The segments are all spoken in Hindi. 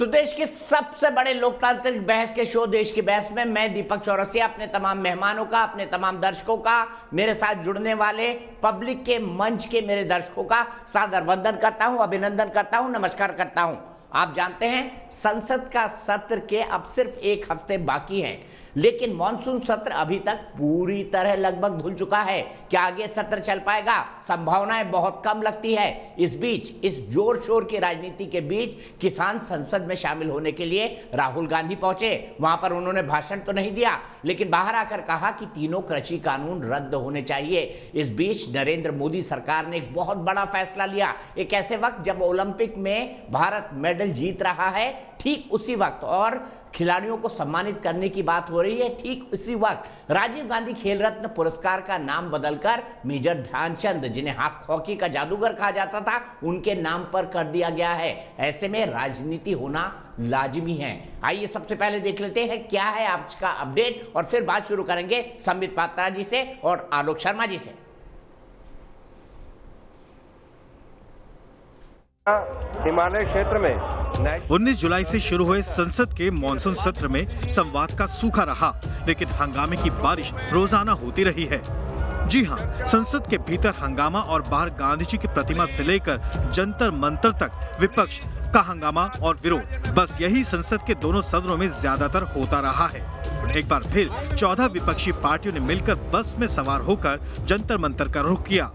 तो देश के सबसे बड़े लोकतांत्रिक बहस के शो देश की बहस में मैं दीपक चौरसिया अपने तमाम मेहमानों का, अपने तमाम दर्शकों का, मेरे साथ जुड़ने वाले पब्लिक के मंच के मेरे दर्शकों का सादर वंदन करता हूं, अभिनंदन करता हूं, नमस्कार करता हूं। आप जानते हैं संसद का सत्र के अब सिर्फ एक हफ्ते बाकी हैं, लेकिन मॉनसून सत्र अभी तक पूरी तरह लगभग धुल चुका है। क्या आगे सत्र चल पाएगा? संभावनाएं बहुत कम लगती है। इस बीच, इस जोर शोर की राजनीति के बीच किसान संसद में शामिल होने के लिए राहुल गांधी पहुंचे। वहां पर उन्होंने भाषण तो नहीं दिया, लेकिन बाहर आकर कहा कि तीनों कृषि कानून रद्द होने चाहिए। इस बीच नरेंद्र मोदी सरकार ने एक बहुत बड़ा फैसला लिया, एक ऐसे वक्त जब ओलंपिक में भारत मेडल जीत रहा है, ठीक उसी वक्त, और खिलाड़ियों को सम्मानित करने की बात हो रही है, ठीक उसी वक्त राजीव गांधी खेल रत्न पुरस्कार का नाम बदलकर मेजर ध्यानचंद, जिन्हें हॉकी का जादूगर कहा जाता था, उनके नाम पर कर दिया गया है। ऐसे में राजनीति होना लाजिमी है। आइए सबसे पहले देख लेते हैं क्या है आज का अपडेट, और फिर बात शुरू करेंगे संबित पात्रा जी से और आलोक शर्मा जी से। हिमालय क्षेत्र में 19 जुलाई से शुरू हुए संसद के मॉनसून सत्र में संवाद का सूखा रहा, लेकिन हंगामे की बारिश रोजाना होती रही है। जी हां, संसद के भीतर हंगामा और बाहर गांधी जी की प्रतिमा से लेकर जंतर मंतर तक विपक्ष का हंगामा और विरोध, बस यही संसद के दोनों सदनों में ज्यादातर होता रहा है। एक बार फिर 14 विपक्षी पार्टियों ने मिलकर बस में सवार होकर जंतर मंतर का रुख किया।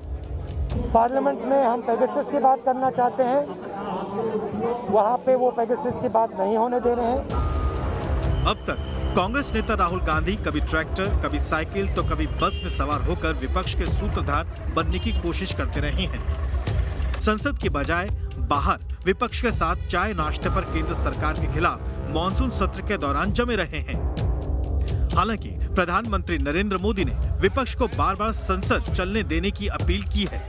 पार्लियामेंट में हम पेगासस की बात करना चाहते हैं, वहाँ पे वो पेगासस की बात नहीं होने दे रहे हैं। अब तक कांग्रेस नेता राहुल गांधी कभी ट्रैक्टर, कभी साइकिल तो कभी बस में सवार होकर विपक्ष के सूत्रधार बनने की कोशिश करते रहे हैं। संसद की बजाय बाहर विपक्ष के साथ चाय नाश्ते पर केंद्र सरकार के खिलाफ मॉनसून सत्र के दौरान जमे रहे हैं। हालांकि प्रधानमंत्री नरेंद्र मोदी ने विपक्ष को बार बार संसद चलने देने की अपील की है।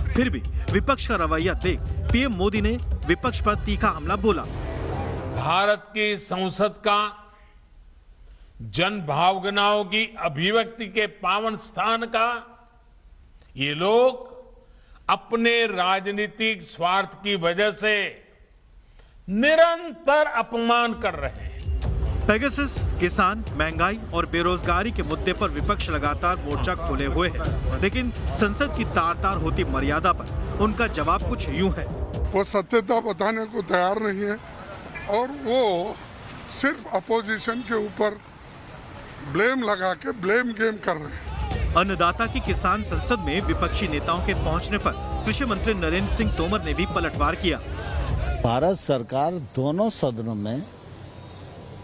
फिर भी विपक्ष का रवैया देख पीएम मोदी ने विपक्ष पर तीखा हमला बोला। भारत की संसद का जन भावनाओं की अभिव्यक्ति के पावन स्थान का ये लोग अपने राजनीतिक स्वार्थ की वजह से निरंतर अपमान कर रहे हैं। पेगासस, किसान, महंगाई और बेरोजगारी के मुद्दे पर विपक्ष लगातार मोर्चा खोले हुए है, लेकिन संसद की तार तार होती मर्यादा पर उनका जवाब कुछ यूं है। वो सत्यता बताने को तैयार नहीं है और वो सिर्फ अपोजिशन के ऊपर ब्लेम लगा के ब्लेम गेम कर रहे हैं। अन्नदाता की किसान संसद में विपक्षी नेताओं के पहुंचने पर कृषि मंत्री नरेंद्र सिंह तोमर ने भी पलटवार किया। भारत सरकार दोनों सदनों में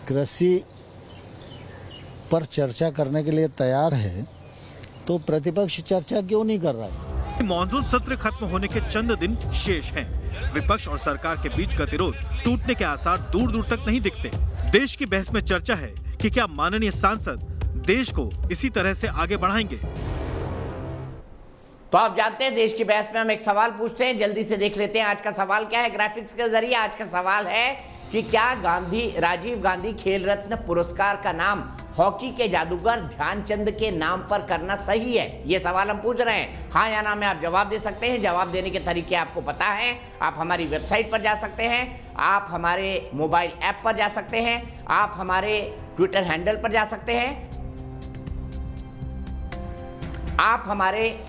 कृषि पर चर्चा करने के लिए तैयार है, तो प्रतिपक्ष चर्चा क्यों नहीं कर रहा है? मॉनसून सत्र खत्म होने के चंद दिन शेष हैं। विपक्ष और सरकार के बीच गतिरोध टूटने के आसार दूर दूर तक नहीं दिखते। देश की बहस में चर्चा है कि क्या माननीय सांसद देश को इसी तरह से आगे बढ़ाएंगे। तो आप जानते हैं देश की बहस में हम एक सवाल पूछते हैं, जल्दी से देख लेते हैं आज का सवाल क्या है ग्राफिक्स के जरिए। आज का सवाल है कि क्या राजीव गांधी खेल रत्न पुरस्कार का नाम हॉकी के जादूगर ध्यानचंद के नाम पर करना सही है? ये सवाल हम पूछ रहे हैं। हाँ या ना में आप जवाब दे सकते हैं। जवाब देने के तरीके आपको पता है। आप हमारी वेबसाइट पर जा सकते हैं, आप हमारे मोबाइल ऐप पर जा सकते हैं, आप हमारे ट्विटर हैंडल पर जा सकते हैं, आप हमारे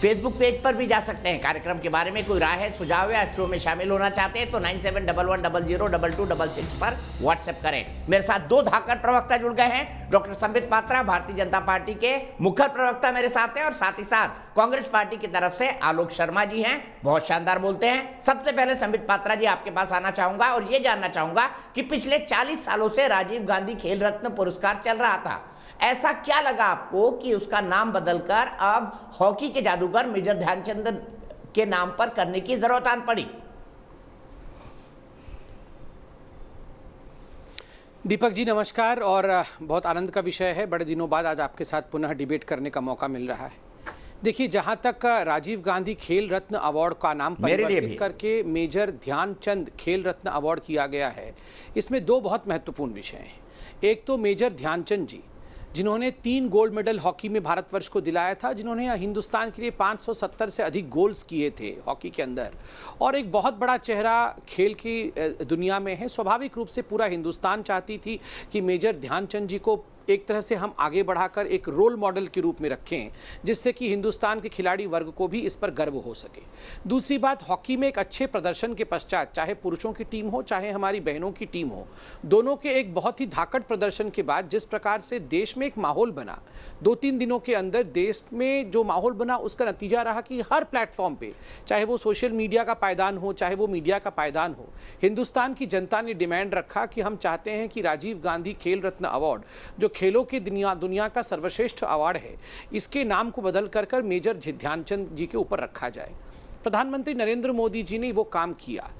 फेसबुक पेज पर भी जा सकते हैं। कार्यक्रम के बारे में कोई राय है, सुझाव है, शो में शामिल होना चाहते हैं तो 9711002226 पर व्हाट्सएप करें। मेरे साथ दो धाकड़ प्रवक्ता जुड़ गए हैं। डॉक्टर संबित पात्रा भारतीय जनता पार्टी के मुखर प्रवक्ता मेरे साथ हैं, और साथ ही साथ कांग्रेस पार्टी की तरफ से आलोक शर्मा जी हैं, बहुत शानदार बोलते हैं। सबसे पहले संबित पात्रा जी आपके पास आना चाहूंगा और ये जानना चाहूंगा कि पिछले 40 सालों से राजीव गांधी खेल रत्न पुरस्कार चल रहा था, ऐसा क्या लगा आपको कि उसका नाम बदलकर अब हॉकी के जादूगर मेजर ध्यानचंद के नाम पर करने की जरूरत आन पड़ी? दीपक जी नमस्कार, और बहुत आनंद का विषय है। बड़े दिनों बाद आज आपके साथ पुनः डिबेट करने का मौका मिल रहा है। देखिए, जहां तक राजीव गांधी खेल रत्न अवार्ड का नाम परिवर्तित करके मेजर ध्यानचंद खेल रत्न अवार्ड किया गया है, इसमें दो बहुत महत्वपूर्ण विषय हैं। एक तो मेजर ध्यानचंद जी जिन्होंने 3 गोल्ड मेडल हॉकी में भारतवर्ष को दिलाया था, जिन्होंने हिंदुस्तान के लिए 570 से अधिक गोल्स किए थे हॉकी के अंदर, और एक बहुत बड़ा चेहरा खेल की दुनिया में है। स्वाभाविक रूप से पूरा हिंदुस्तान चाहती थी कि मेजर ध्यानचंद जी को एक तरह से हम आगे बढ़ाकर एक रोल मॉडल के रूप में रखें, जिससे कि हिंदुस्तान के खिलाड़ी वर्ग को भी इस पर गर्व हो सके। दूसरी बात, हॉकी में एक अच्छे प्रदर्शन के पश्चात, चाहे पुरुषों की टीम हो चाहे हमारी बहनों की टीम हो, दोनों के एक बहुत ही धाकड़ प्रदर्शन के बाद जिस प्रकार से देश में एक माहौल बना, 2-3 दिनों के अंदर देश में जो माहौल बना उसका नतीजा रहा कि हर प्लेटफॉर्म पे, चाहे वो सोशल मीडिया का पायदान हो चाहे वो मीडिया का पायदान हो, हिंदुस्तान की जनता ने डिमांड रखा कि हम चाहते हैं कि राजीव गांधी खेल रत्न अवार्ड, जो खेलों की दुनिया का सर्वश्रेष्ठ अवार्ड है, इसके नाम को बदल कर मेजर ध्यानचंद जी के ऊपर रखा जाए। प्रधानमंत्री नरेंद्र मोदी जी ने वो काम किया।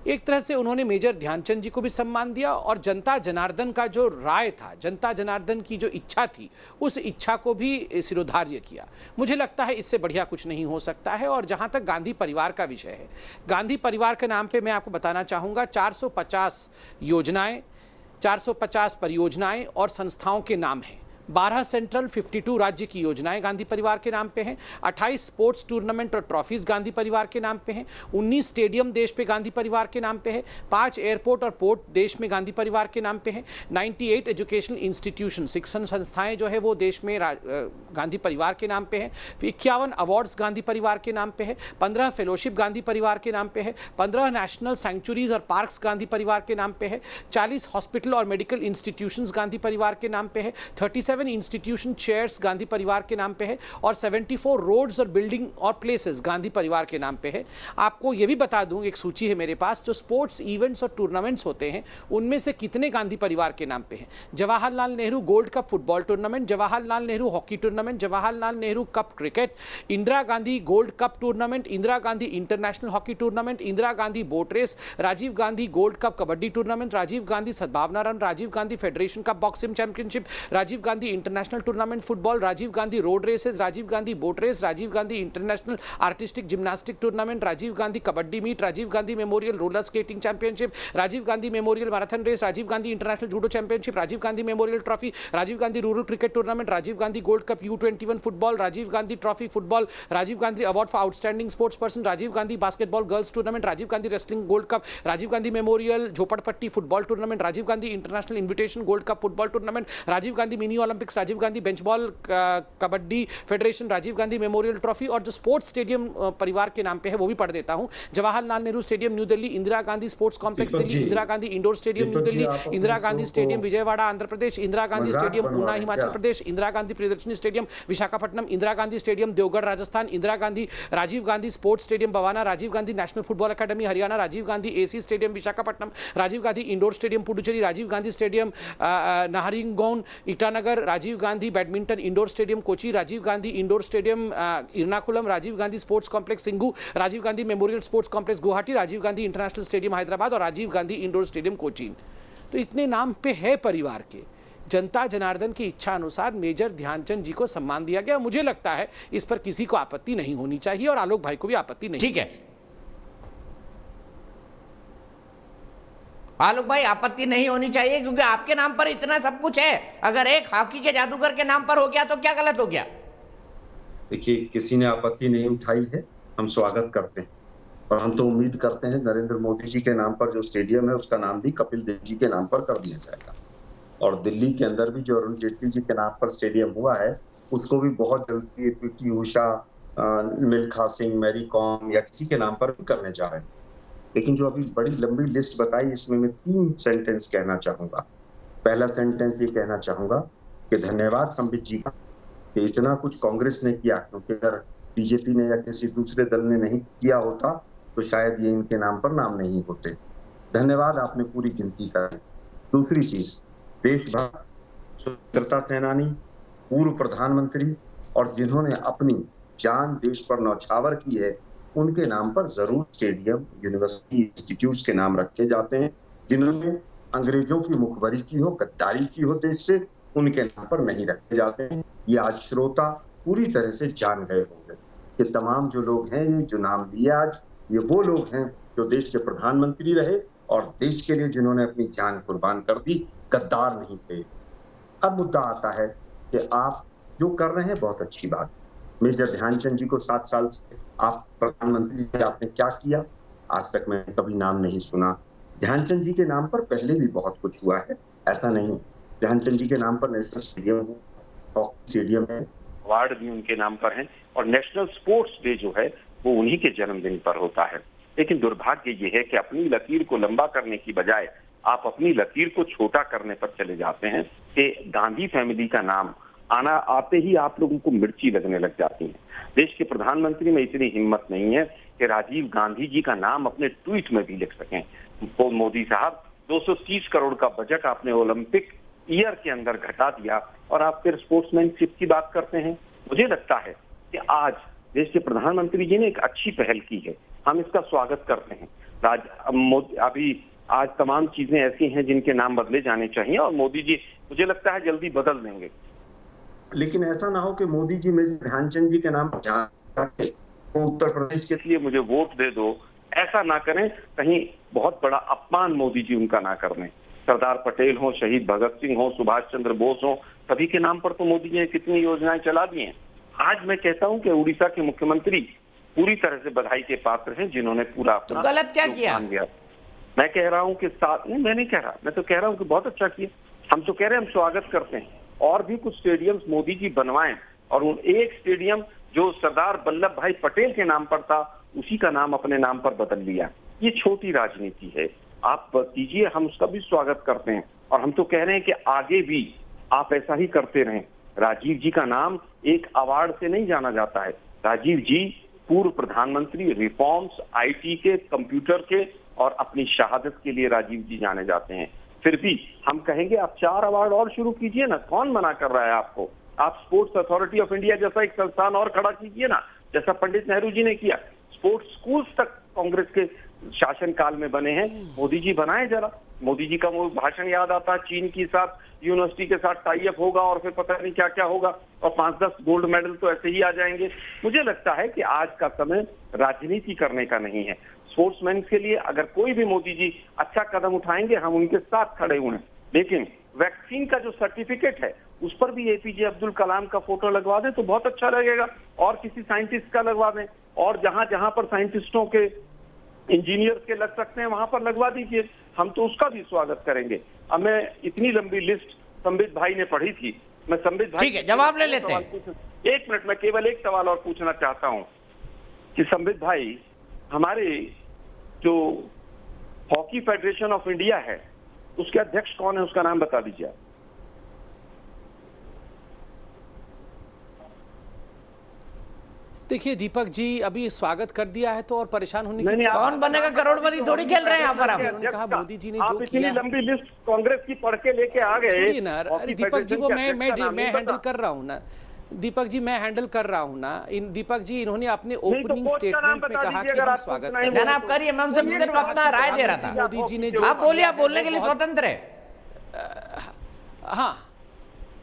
एक तरह से उन्होंने मेजर ध्यानचंद जी को भी सम्मान दिया, और जनता जनार्दन का जो राय था, जनता जनार्दन की जो इच्छा थी, उस इच्छा को भी सिरोधार्य किया। मुझे लगता है इससे बढ़िया कुछ नहीं हो सकता है। और जहां तक गांधी परिवार का विषय है, गांधी परिवार के नाम पे मैं आपको बताना चाहूँगा 450 योजनाएं, 450 परियोजनाएं और संस्थाओं के नाम हैं। 12 सेंट्रल, 52 राज्य की योजनाएं गांधी परिवार के नाम पे हैं। 28 स्पोर्ट्स टूर्नामेंट और ट्रॉफीज गांधी परिवार के नाम पे हैं। 19 स्टेडियम देश पे गांधी परिवार के नाम पे है। 5 एयरपोर्ट और पोर्ट देश में गांधी परिवार के नाम पे हैं। 98 एजुकेशनल इंस्टीट्यूशन, शिक्षण संस्थाएं जो है वो देश में गांधी परिवार के नाम पे हैं। 51 अवार्ड्स गांधी परिवार के नाम पे है। 15 फेलोशिप गांधी परिवार के नाम पे है। 15 नेशनल सेंचुरीज और पार्क्स गांधी परिवार के नाम पे है। 40 हॉस्पिटल और मेडिकल इंस्टीट्यूशंस गांधी परिवार के नाम पे है। 37 इंस्टीट्यूशन चेयर्स गांधी परिवार के नाम पे है, और 74 रोड्स और बिल्डिंग और प्लेसेस गांधी परिवार के नाम पे है। आपको यह भी बता दूं, एक सूची है मेरे पास, जो स्पोर्ट्स इवेंट्स और टूर्नामेंट्स होते हैं उनमें से कितने गांधी परिवार के नाम पे हैं। Jawaharlal Nehru gold cup football tournament, Jawaharlal Nehru hockey tournament, Jawaharlal Nehru cup cricket, Indira Gandhi gold cup tournament, Indira Gandhi international hockey tournament, Indira Gandhi boat race, Rajiv Gandhi gold cup kabaddi tournament, Rajiv Gandhi Sadbhavana run, Rajiv Gandhi federation cup boxing championship, Rajiv Gandhi international tournament football, Rajiv Gandhi road races, Rajiv Gandhi boat race, Rajiv Gandhi international artistic gymnastic tournament, Rajiv Gandhi kabaddi meet, Rajiv Gandhi memorial roller skating championship, Rajiv Gandhi memorial marathon race, Rajiv Gandhi international judo championship, Rajiv Gandhi memorial trophy, Rajiv Gandhi rural cricket tournament, Rajiv Gandhi gold cup U21 football, Rajiv Gandhi trophy football, Rajiv Gandhi award for outstanding sports person, Rajiv Gandhi basketball girls tournament, Rajiv Gandhi wrestling gold cup, Rajiv Gandhi memorial झोपड़पट्टी football tournament, Rajiv Gandhi international invitation gold cup football tournament, Rajiv Gandhi mini Olympics, Rajiv Gandhi benchball kabaddi federation, Rajiv Gandhi memorial trophy, और जो स्पोर्ट्स स्टेडियम परिवार के नाम पे है वो भी पढ़ देता हूं। Jawaharlal Nehru stadium New Delhi, Indira Gandhi sports complex Delhi, Indira Gandhi indoor stadium New Delhi, Indira Gandhi stadium Vijayawada Andhra Pradesh, Indira Gandhi stadium Una Himachal Pradesh, Indira Gandhi Priyadarshini stadium Visakhapatnam, Indira Gandhi stadium Deogarh Rajasthan, Indira Gandhi Rajiv Gandhi sports stadium Bawana, Rajiv Gandhi national football academy Haryana, Rajiv Gandhi AC stadium Visakhapatnam, Rajiv Gandhi indoor stadium Puducherry, Rajiv Gandhi stadium Naharlagun Itanagar, Rajiv Gandhi badminton indoor stadium Kochi, Rajiv Gandhi indoor stadium Ernakulam, Rajiv Gandhi sports complex Singhu, Rajiv Gandhi memorial sports complex Guwahati, Rajiv Gandhi international stadium Hyderabad और राजीव गांधी इंडोर स्टेडियम कोचीन। तो इतने नाम पे है परिवार के। जनता जनार्दन की इच्छा अनुसार मेजर ध्यानचंद जी को सम्मान दिया गया। मुझे लगता है इस पर किसी को आपत्ति नहीं होनी चाहिए, और आलोक भाई को भी आपत्ति नहीं। ठीक है आलोक भाई, आपत्ति नहीं होनी चाहिए, क्योंकि आपके नाम पर इतना सब कुछ है। अगर एक हॉकी के जादूगर के नाम पर हो गया तो क्या गलत हो गया? देखिए, किसी ने आपत्ति नहीं उठाई है, हम स्वागत करते हैं, और हम तो उम्मीद करते हैं नरेंद्र मोदी जी के नाम पर जो स्टेडियम है उसका नाम भी कपिल देव जी के नाम पर कर दिया जाएगा। और दिल्ली के अंदर भी जो अरुण जेटली जी के नाम पर स्टेडियम हुआ है उसको भी बहुत जल्दी PT Usha, Milkha Singh, Mary com या किसी के नाम पर भी करने जा रहे हैं। लेकिन जो अभी बड़ी लंबी लिस्ट बताई, इसमें मैं 3 सेंटेंस कहना चाहूंगा। पहला सेंटेंस ये कहना चाहूंगा कि धन्यवाद संबित जी का, कि इतना कुछ कांग्रेस ने किया, क्योंकि अगर बीजेपी ने या किसी दूसरे दल ने नहीं किया होता तो शायद ये इनके नाम पर नाम नहीं होते। धन्यवाद, आपने पूरी गिनती करी। दूसरी चीज, देशभक्त, स्वतंत्रता सेनानी, पूर्व प्रधानमंत्री और जिन्होंने अपनी जान देश पर न्यौछावर की है, उनके नाम पर जरूर स्टेडियम, यूनिवर्सिटी, इंस्टीट्यूट्स के नाम रखे जाते हैं। जिन्होंने अंग्रेजों की मुखबरी की हो, गद्दारी की हो देश से, उनके नाम पर नहीं रखे जाते हैं। ये आज श्रोता पूरी तरह से जान गए होंगे कि तमाम जो लोग हैं, ये जो नाम लिए आज, ये वो लोग हैं जो देश के प्रधानमंत्री रहे और देश के लिए जिन्होंने अपनी जान कुर्बान कर दी, गद्दार नहीं थे। अब मुद्दा आता है कि आप जो कर रहे हैं बहुत अच्छी बात। मेजर ध्यानचंद जी को 7 साल से आप प्रधानमंत्री थे, आपने क्या किया आज तक मैंने कभी नाम नहीं सुना। ध्यानचंद जी के नाम पर पहले भी बहुत कुछ हुआ है, ऐसा नहीं। ध्यानचंद जी के नाम पर नेशनल स्टेडियम, हॉकी स्टेडियम है, अवार्ड भी उनके नाम पर हैं, और नेशनल स्पोर्ट्स डे जो है वो उन्हीं के जन्मदिन पर होता है। लेकिन दुर्भाग्य ये है कि अपनी लकीर को लंबा करने की बजाय आप अपनी लकीर को छोटा करने पर चले जाते हैं कि गांधी फैमिली का नाम आते ही आप लोगों को मिर्ची लगने लग जाती है। देश के प्रधानमंत्री में इतनी हिम्मत नहीं है कि राजीव गांधी जी का नाम अपने ट्वीट में भी लिख सकें। तो मोदी साहब 230 करोड़ का बजट आपने ओलंपिक ईयर के अंदर घटा दिया और आप फिर स्पोर्ट्समैनशिप की बात करते हैं। मुझे लगता है कि आज देश के प्रधानमंत्री जी ने एक अच्छी पहल की है, हम इसका स्वागत करते हैं। अभी आज तमाम चीजें ऐसी हैं जिनके नाम बदले जाने चाहिए और मोदी जी मुझे लगता है जल्दी बदल देंगे। लेकिन ऐसा ना हो कि मोदी जी मेजर ध्यानचंद जी के नाम पर उत्तर प्रदेश के लिए मुझे वोट दे दो, ऐसा ना करें। कहीं बहुत बड़ा अपमान मोदी जी उनका ना कर दें। सरदार पटेल हो, शहीद भगत सिंह हो, सुभाष चंद्र बोस हो, सभी के नाम पर तो मोदी जी ने कितनी योजनाएं चला दी हैं। आज मैं कहता हूं कि उड़ीसा के मुख्यमंत्री पूरी तरह से बधाई के पात्र हैं, जिन्होंने पूरा तो गलत क्या किया? मैं कह रहा हूं कि मैं नहीं कह रहा, मैं तो कह रहा हूं कि बहुत अच्छा किया। हम तो कह रहे हैं हम स्वागत करते हैं, और भी कुछ स्टेडियम्स मोदी जी बनवाएं, और उन एक स्टेडियम जो सरदार वल्लभ भाई पटेल के नाम पर था उसी का नाम अपने नाम पर बदल लिया। ये छोटी राजनीति है, आप कीजिए, हम उसका भी स्वागत करते हैं। और हम तो कह रहे हैं कि आगे भी आप ऐसा ही करते रहें। राजीव जी का नाम एक अवार्ड से नहीं जाना जाता है। राजीव जी पूर्व प्रधानमंत्री, रिफॉर्म्स, आईटी के, कंप्यूटर के और अपनी शहादत के लिए राजीव जी जाने जाते हैं। फिर भी हम कहेंगे आप 4 अवार्ड और शुरू कीजिए ना, कौन मना कर रहा है आपको। आप स्पोर्ट्स अथॉरिटी ऑफ इंडिया जैसा एक संस्थान और खड़ा कीजिए ना, जैसा पंडित नेहरू जी ने किया। स्पोर्ट्स स्कूल्स तक कांग्रेस के शासनकाल में बने हैं, मोदी जी बनाए जरा। मोदी जी का वो भाषण याद आता है, चीन के साथ यूनिवर्सिटी के साथ टाई अप होगा और फिर पता नहीं क्या क्या होगा, और 5-10 गोल्ड मेडल तो ऐसे ही आ जाएंगे। मुझे लगता है कि आज का समय राजनीति करने का नहीं है। स्पोर्ट्समैन के लिए अगर कोई भी मोदी जी अच्छा कदम उठाएंगे, हम उनके साथ खड़े हुए हैं। लेकिन वैक्सीन का जो सर्टिफिकेट है उस पर भी एपीजे अब्दुल कलाम का फोटो लगवा दें तो बहुत अच्छा लगेगा, और किसी साइंटिस्ट का लगवा दें, और जहां जहां पर साइंटिस्टों के, इंजीनियर्स के लग सकते हैं वहां पर लगवा दीजिए, हम तो उसका भी स्वागत करेंगे। अब मैं इतनी लंबी लिस्ट संबित भाई ने पढ़ी थी, मैं संबित भाई ठीक है, जवाब ले लेते हैं। 1 मिनट में केवल एक सवाल और पूछना चाहता हूं कि संबित भाई, हमारे जो हॉकी फेडरेशन ऑफ इंडिया है उसके अध्यक्ष कौन है, उसका नाम बता दीजिए। देखिए दीपक जी, अभी स्वागत कर दिया है तो और परेशान होने की कौन बनेगा करोड़पति थोड़ी खेल रहे हैं यहाँ पर। उन्होंने कहा मोदी जी ने जो किया, इतनी लंबी लिस्ट कांग्रेस की पढ़ के लेके आ गए ना। अरे दीपक जी को मैं हैंडल कर रहा हूँ ना, दीपक जी मैं हैंडल कर रहा हूँ ना। दीपक जी इन्होंने अपने ओपनिंग स्टेटमेंट में कहा कि हम स्वागत करें। आप करिए, मैं उनसे सिर्फ अपना राय दे रहा था। मोदी जी ने आप बोलिए, आप बोलने के लिए स्वतंत्र है। हाँ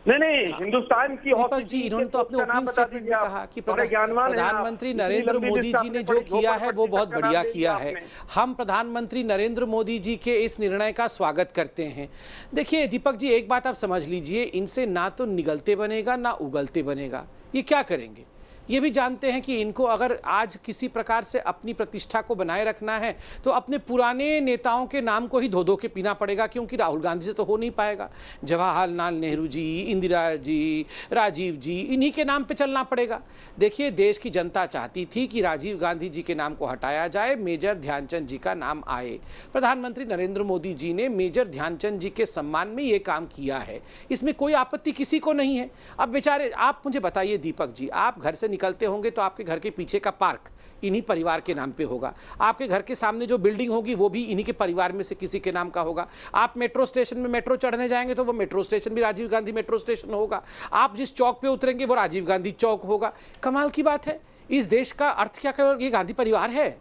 नहीं, हिंदुस्तान की दीपक जी, इन्होंने तो अपने ओपनिंग स्टेटमेंट में कहा कि प्रधानमंत्री नरेंद्र मोदी जी ने जो किया है वो बहुत बढ़िया किया है। हम प्रधानमंत्री नरेंद्र मोदी जी के इस निर्णय का स्वागत करते हैं। देखिए दीपक जी, एक बात आप समझ लीजिए, इनसे ना तो निगलते बनेगा ना उगलते बनेगा। ये क्या करेंगे? ये भी जानते हैं कि इनको अगर आज किसी प्रकार से अपनी प्रतिष्ठा को बनाए रखना है तो अपने पुराने नेताओं के नाम को ही धो धो के पीना पड़ेगा, क्योंकि राहुल गांधी से तो हो नहीं पाएगा। जवाहरलाल नेहरू जी, इंदिरा जी, राजीव जी, इन्हीं के नाम पे चलना पड़ेगा। देखिए, देश की जनता चाहती थी कि राजीव गांधी जी के नाम को हटाया जाए, मेजर ध्यानचंद जी का नाम आए। प्रधानमंत्री नरेंद्र मोदी जी ने मेजर ध्यानचंद जी के सम्मान में ये काम किया है, इसमें कोई आपत्ति किसी को नहीं है। अब बेचारे, आप मुझे बताइए दीपक जी, आप घर से निकलते होंगे तो आपके घर के पीछे का पार्क इन्हीं परिवार के नाम पे होगा। आपके घर के सामने जो बिल्डिंग होगी वो भी इन्हीं के परिवार में से किसी के नाम का होगा। आप मेट्रो स्टेशन में मेट्रो चढ़ने जाएंगे तो वो मेट्रो स्टेशन भी राजीव गांधी मेट्रो स्टेशन होगा। आप जिस चौक पे उतरेंगे वो राजीव गांधी चौक होगा। कमाल की बात है। इस देश का अर्थ क्या केवल ये गांधी परिवार है?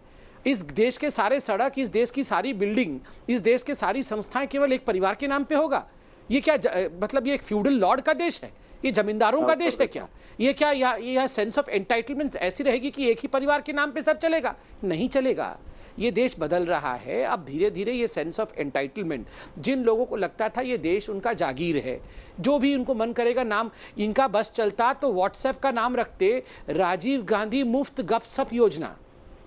इस देश के सारे सड़क, इस देश की सारी बिल्डिंग, इस देश के सारी संस्थाएं केवल एक परिवार के नाम पे होगा? ये क्या मतलब ये एक फ्यूडल लॉर्ड का देश है? ये जमींदारों का देश है क्या? ये क्या यह सेंस ऑफ एंटाइटलमेंट ऐसी रहेगी कि एक ही परिवार के नाम पे सब चलेगा? नहीं चलेगा। ये देश बदल रहा है। अब धीरे धीरे ये सेंस ऑफ एंटाइटलमेंट, जिन लोगों को लगता था ये देश उनका जागीर है, जो भी उनको मन करेगा नाम इनका बस चलता तो व्हाट्सएप का नाम रखते राजीव गांधी मुफ्त गपशप योजना।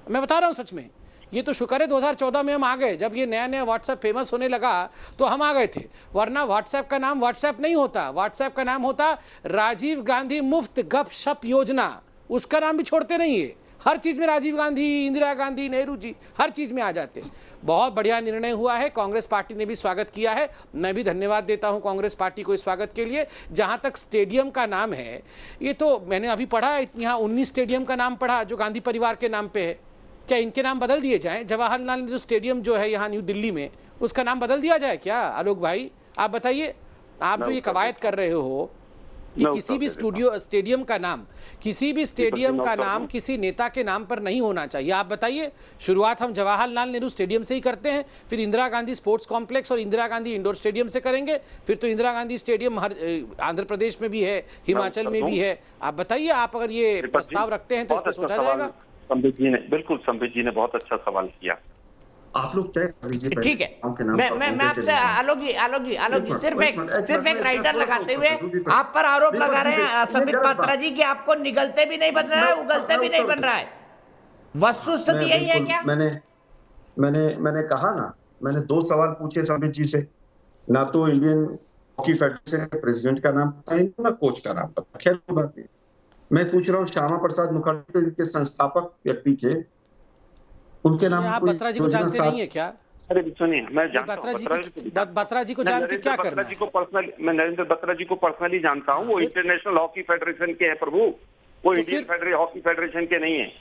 मैं बता रहा हूँ सच में, ये तो शुक्र है 2014 में हम आ गए, जब ये नया नया व्हाट्सएप फेमस होने लगा तो हम आ गए थे, वरना व्हाट्सएप का नाम व्हाट्सएप नहीं होता, व्हाट्सएप का नाम होता राजीव गांधी मुफ्त गपशप योजना। उसका नाम भी छोड़ते नहीं है, हर चीज में राजीव गांधी, इंदिरा गांधी, नेहरू जी, हर चीज में आ जाते हैं। बहुत बढ़िया निर्णय हुआ है, कांग्रेस पार्टी ने भी स्वागत किया है, मैं भी धन्यवाद देता हूं कांग्रेस पार्टी को इस स्वागत के लिए। जहां तक स्टेडियम का नाम है, ये तो मैंने अभी पढ़ा, यहाँ 19 स्टेडियम का नाम पढ़ा जो गांधी परिवार के नाम पे है। क्या इनके नाम बदल दिए जाएं? जवाहरलाल नेहरू स्टेडियम जो है यहाँ न्यू दिल्ली में, उसका नाम बदल दिया जाए क्या? आलोक भाई आप बताइए, आप जो ये कवायद कर रहे हो कि किसी भी स्टेडियम का नाम, किसी भी स्टेडियम का नाम किसी नेता के नाम पर नहीं होना चाहिए, आप बताइए। शुरुआत हम जवाहरलाल नेहरू स्टेडियम से ही करते हैं, फिर इंदिरा गांधी स्पोर्ट्स कॉम्प्लेक्स और इंदिरा गांधी इंडोर स्टेडियम से करेंगे, फिर तो इंदिरा गांधी स्टेडियम हर आंध्र प्रदेश में भी है, हिमाचल में भी है। आप बताइए, आप अगर ये प्रस्ताव रखते हैं तो इस पर सोचा जाएगा। संबित जी ने, बिल्कुल संबित जी ने बहुत अच्छा सवाल किया। आप लोग तय कर लीजिए। ठीक है, मैं आपसे आलोक जी सिर्फ एक राइटर लगाते हुए आप पर आरोप लगा रहे हैं संबित पात्रा जी कि आपको निगलते भी नहीं बन रहा है, उगलते भी नहीं बन रहा है। वस्तुस्थिति यही है क्या? मैंने कहा ना, मैंने 2 सवाल पूछे संबित जी से, ना तो इंडियन हॉकी फेडरेशन के प्रेसिडेंट का नाम पता है, ना कोच का नाम पता। खैर बात नहीं, मैं पूछ रहा हूँ श्यामा प्रसाद मुखर्जी के संस्थापक व्यक्ति थे, उनके नाम आप बत्रा जी को जानते नहीं है क्या? अरे सुनिए, मैं जानता हूं बत्रा जी को जान के क्या करना है? मैं नरेंद्र बत्रा जी को पर्सनली जानता हूं, वो इंटरनेशनल हॉकी फेडरेशन के हैं प्रभु, वो इंडियन हॉकी फेडरेशन के नहीं है।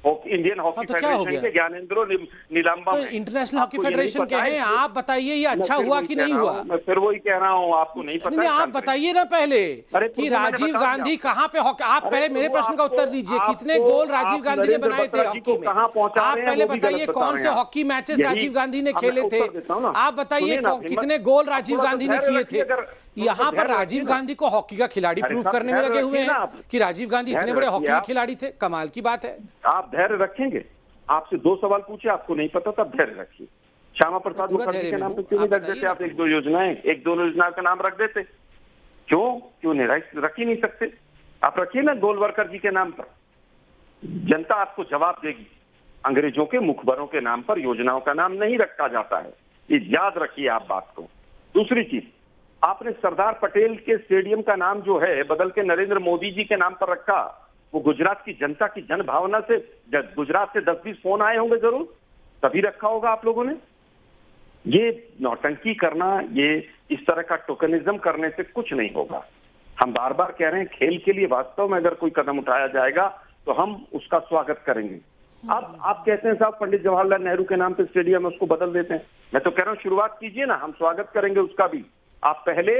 इंडियन हॉकी फेडरेशन के ज्ञानेंद्रो नीलांबा, इंटरनेशनल हॉकी फेडरेशन के हैं। आप बताइए ये अच्छा हुआ कि नहीं हुआ? मैं फिर वही कह रहा हूँ, आपको नहीं पता? नहीं, आप बताइए ना पहले कि राजीव गांधी कहाँ पे हॉकी, आप पहले मेरे प्रश्न का उत्तर दीजिए, कितने गोल राजीव गांधी ने बनाए थे हॉकी में? आप पहले बताइए कौन से हॉकी मैचेस राजीव गांधी ने खेले थे, आप बताइए कितने गोल राजीव गांधी ने किए थे। यहाँ पर राजीव गांधी को हॉकी का खिलाड़ी प्रूव करने में लगे हुए हैं कि राजीव गांधी इतने बड़े हॉकी के खिलाड़ी थे। कमाल की बात है। आप धैर्य रखेंगे? आपसे 2 सवाल पूछे, आपको नहीं पता, तब धैर्य रखिए। श्यामा प्रसाद मुखर्जी के नाम पे क्यों नहीं रख देते आप? 1-2 योजनाएं, 1-2 योजनाओं का नाम रख देते, क्यों नहीं रख ही नहीं सकते? आप रखिए ना गोलवरकर जी के नाम पर, जनता आपको जवाब देगी। अंग्रेजों के मुखबरों के नाम पर योजनाओं का नाम नहीं रखा जाता है, ये याद रखिए आप बात को। दूसरी चीज, आपने सरदार पटेल के स्टेडियम का नाम जो है बदल के नरेंद्र मोदी जी के नाम पर रखा। वो गुजरात की जनता की जन भावना से, गुजरात से 10-20 फोन आए होंगे जरूर, तभी रखा होगा आप लोगों ने। ये नौटंकी करना, ये इस तरह का टोकनिज्म करने से कुछ नहीं होगा। हम बार बार कह रहे हैं, खेल के लिए वास्तव में अगर कोई कदम उठाया जाएगा तो हम उसका स्वागत करेंगे। अब आप कहते हैं साहब पंडित जवाहरलाल नेहरू के नाम पे स्टेडियम है, उसको बदल देते हैं। मैं तो कह रहा हूँ शुरुआत कीजिए ना, हम स्वागत करेंगे उसका भी। आप पहले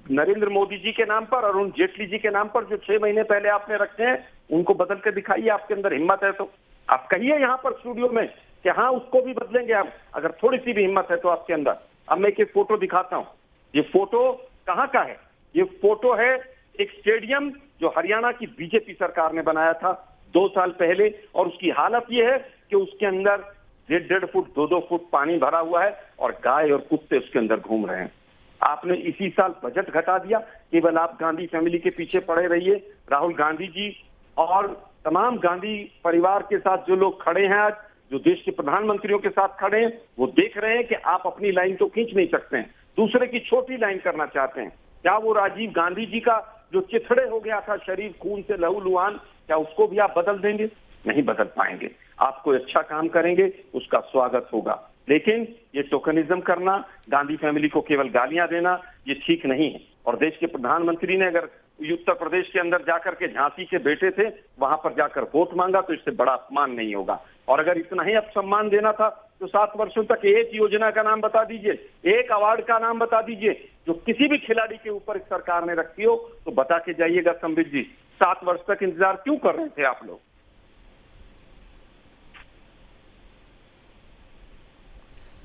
नरेंद्र मोदी जी के नाम पर, अरुण जेटली जी के नाम पर जो 6 महीने पहले आपने रखे हैं, उनको बदल के दिखाइए। आपके अंदर हिम्मत है तो आप कहिए यहाँ पर स्टूडियो में कि हाँ उसको भी बदलेंगे हम, अगर थोड़ी सी भी हिम्मत है तो आपके अंदर। अब मैं एक फोटो दिखाता हूँ, ये फोटो कहाँ का है? ये फोटो है एक स्टेडियम जो हरियाणा की बीजेपी सरकार ने बनाया था 2 साल पहले, और उसकी हालत ये है कि उसके अंदर 1.5 फुट 2-2 फुट पानी भरा हुआ है और गाय और कुत्ते उसके अंदर घूम रहे हैं। आपने इसी साल बजट घटा दिया, केवल आप गांधी फैमिली के पीछे पड़े रहिए। राहुल गांधी जी और तमाम गांधी परिवार के साथ जो लोग खड़े हैं आज, जो देश के प्रधानमंत्रियों के साथ खड़े हैं, वो देख रहे हैं कि आप अपनी लाइन तो खींच नहीं सकते हैं, दूसरे की छोटी लाइन करना चाहते हैं। क्या वो राजीव गांधी जी का जो चिथड़े हो गया था शरीर खून से लहूलुहान, क्या उसको भी आप बदल देंगे? नहीं बदल पाएंगे। आप कोई अच्छा काम करेंगे उसका स्वागत होगा, लेकिन ये टोकनिज्म करना, गांधी फैमिली को केवल गालियां देना, ये ठीक नहीं है। और देश के प्रधानमंत्री ने अगर उत्तर प्रदेश के अंदर जाकर के झांसी के बेटे थे, वहां पर जाकर वोट मांगा, तो इससे बड़ा अपमान नहीं होगा। और अगर इतना ही अब सम्मान देना था तो 7 वर्षों तक एक योजना का नाम बता दीजिए, एक अवार्ड का नाम बता दीजिए जो किसी भी खिलाड़ी के ऊपर इस सरकार ने रखी हो, तो बता के जाइएगा संबित जी। 7 वर्ष तक इंतजार क्यों कर रहे थे आप लोग?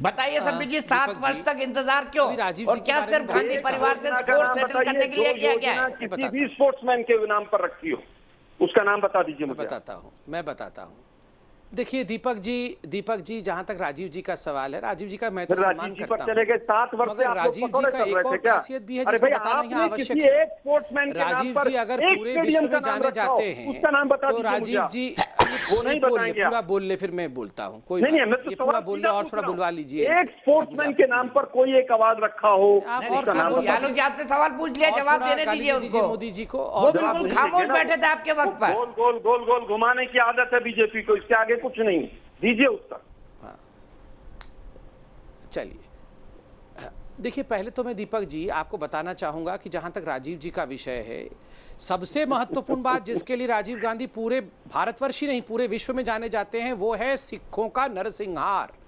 बताइए संबित जी, 7 वर्ष तक इंतजार क्यों? और क्या सिर्फ गांधी परिवार से स्कोर सेटल करने के लिए किया गया है? किसी भी स्पोर्ट्समैन के नाम पर रखी हो, उसका नाम बता दीजिए मुझे। मैं बताता हूं। देखिए दीपक जी जहां तक राजीव जी का सवाल है, राजीव जी का मैं तो सम्मान करता हूं, चले गए 7 वर्ष मगर राजीव जी का एक और खासियत भी है जिसको बताना यहाँ आवश्यक है। राजीव जी अगर पूरे विश्व में जाने जाते हैं तो राजीव जी वो नहीं बताएंगे, पूरा बोल ले फिर मैं बोलता हूँ, कोई नहीं, ये पूरा बोल ले और थोड़ा बुलवा लीजिए। एक स्पोर्ट्समैन के नाम पर कोई एक आवाज रखा हो, आपने सवाल पूछ लिया, जवाब देने दीजिए उनको, मोदी जी को। वो बिल्कुल खामोश बैठे थे आपके वक्त पर। गोल गोल गोल घुमाने की आदत है बीजेपी को, इसके आगे कुछ नहीं, दीजिए उत्तर। चलिए देखिए, पहले तो मैं दीपक जी आपको बताना चाहूंगा कि जहां तक राजीव जी का विषय है, सबसे महत्वपूर्ण बात जिसके लिए राजीव गांधी पूरे भारतवर्ष ही नहीं पूरे विश्व में जाने जाते हैं वो है सिखों का नरसंहार।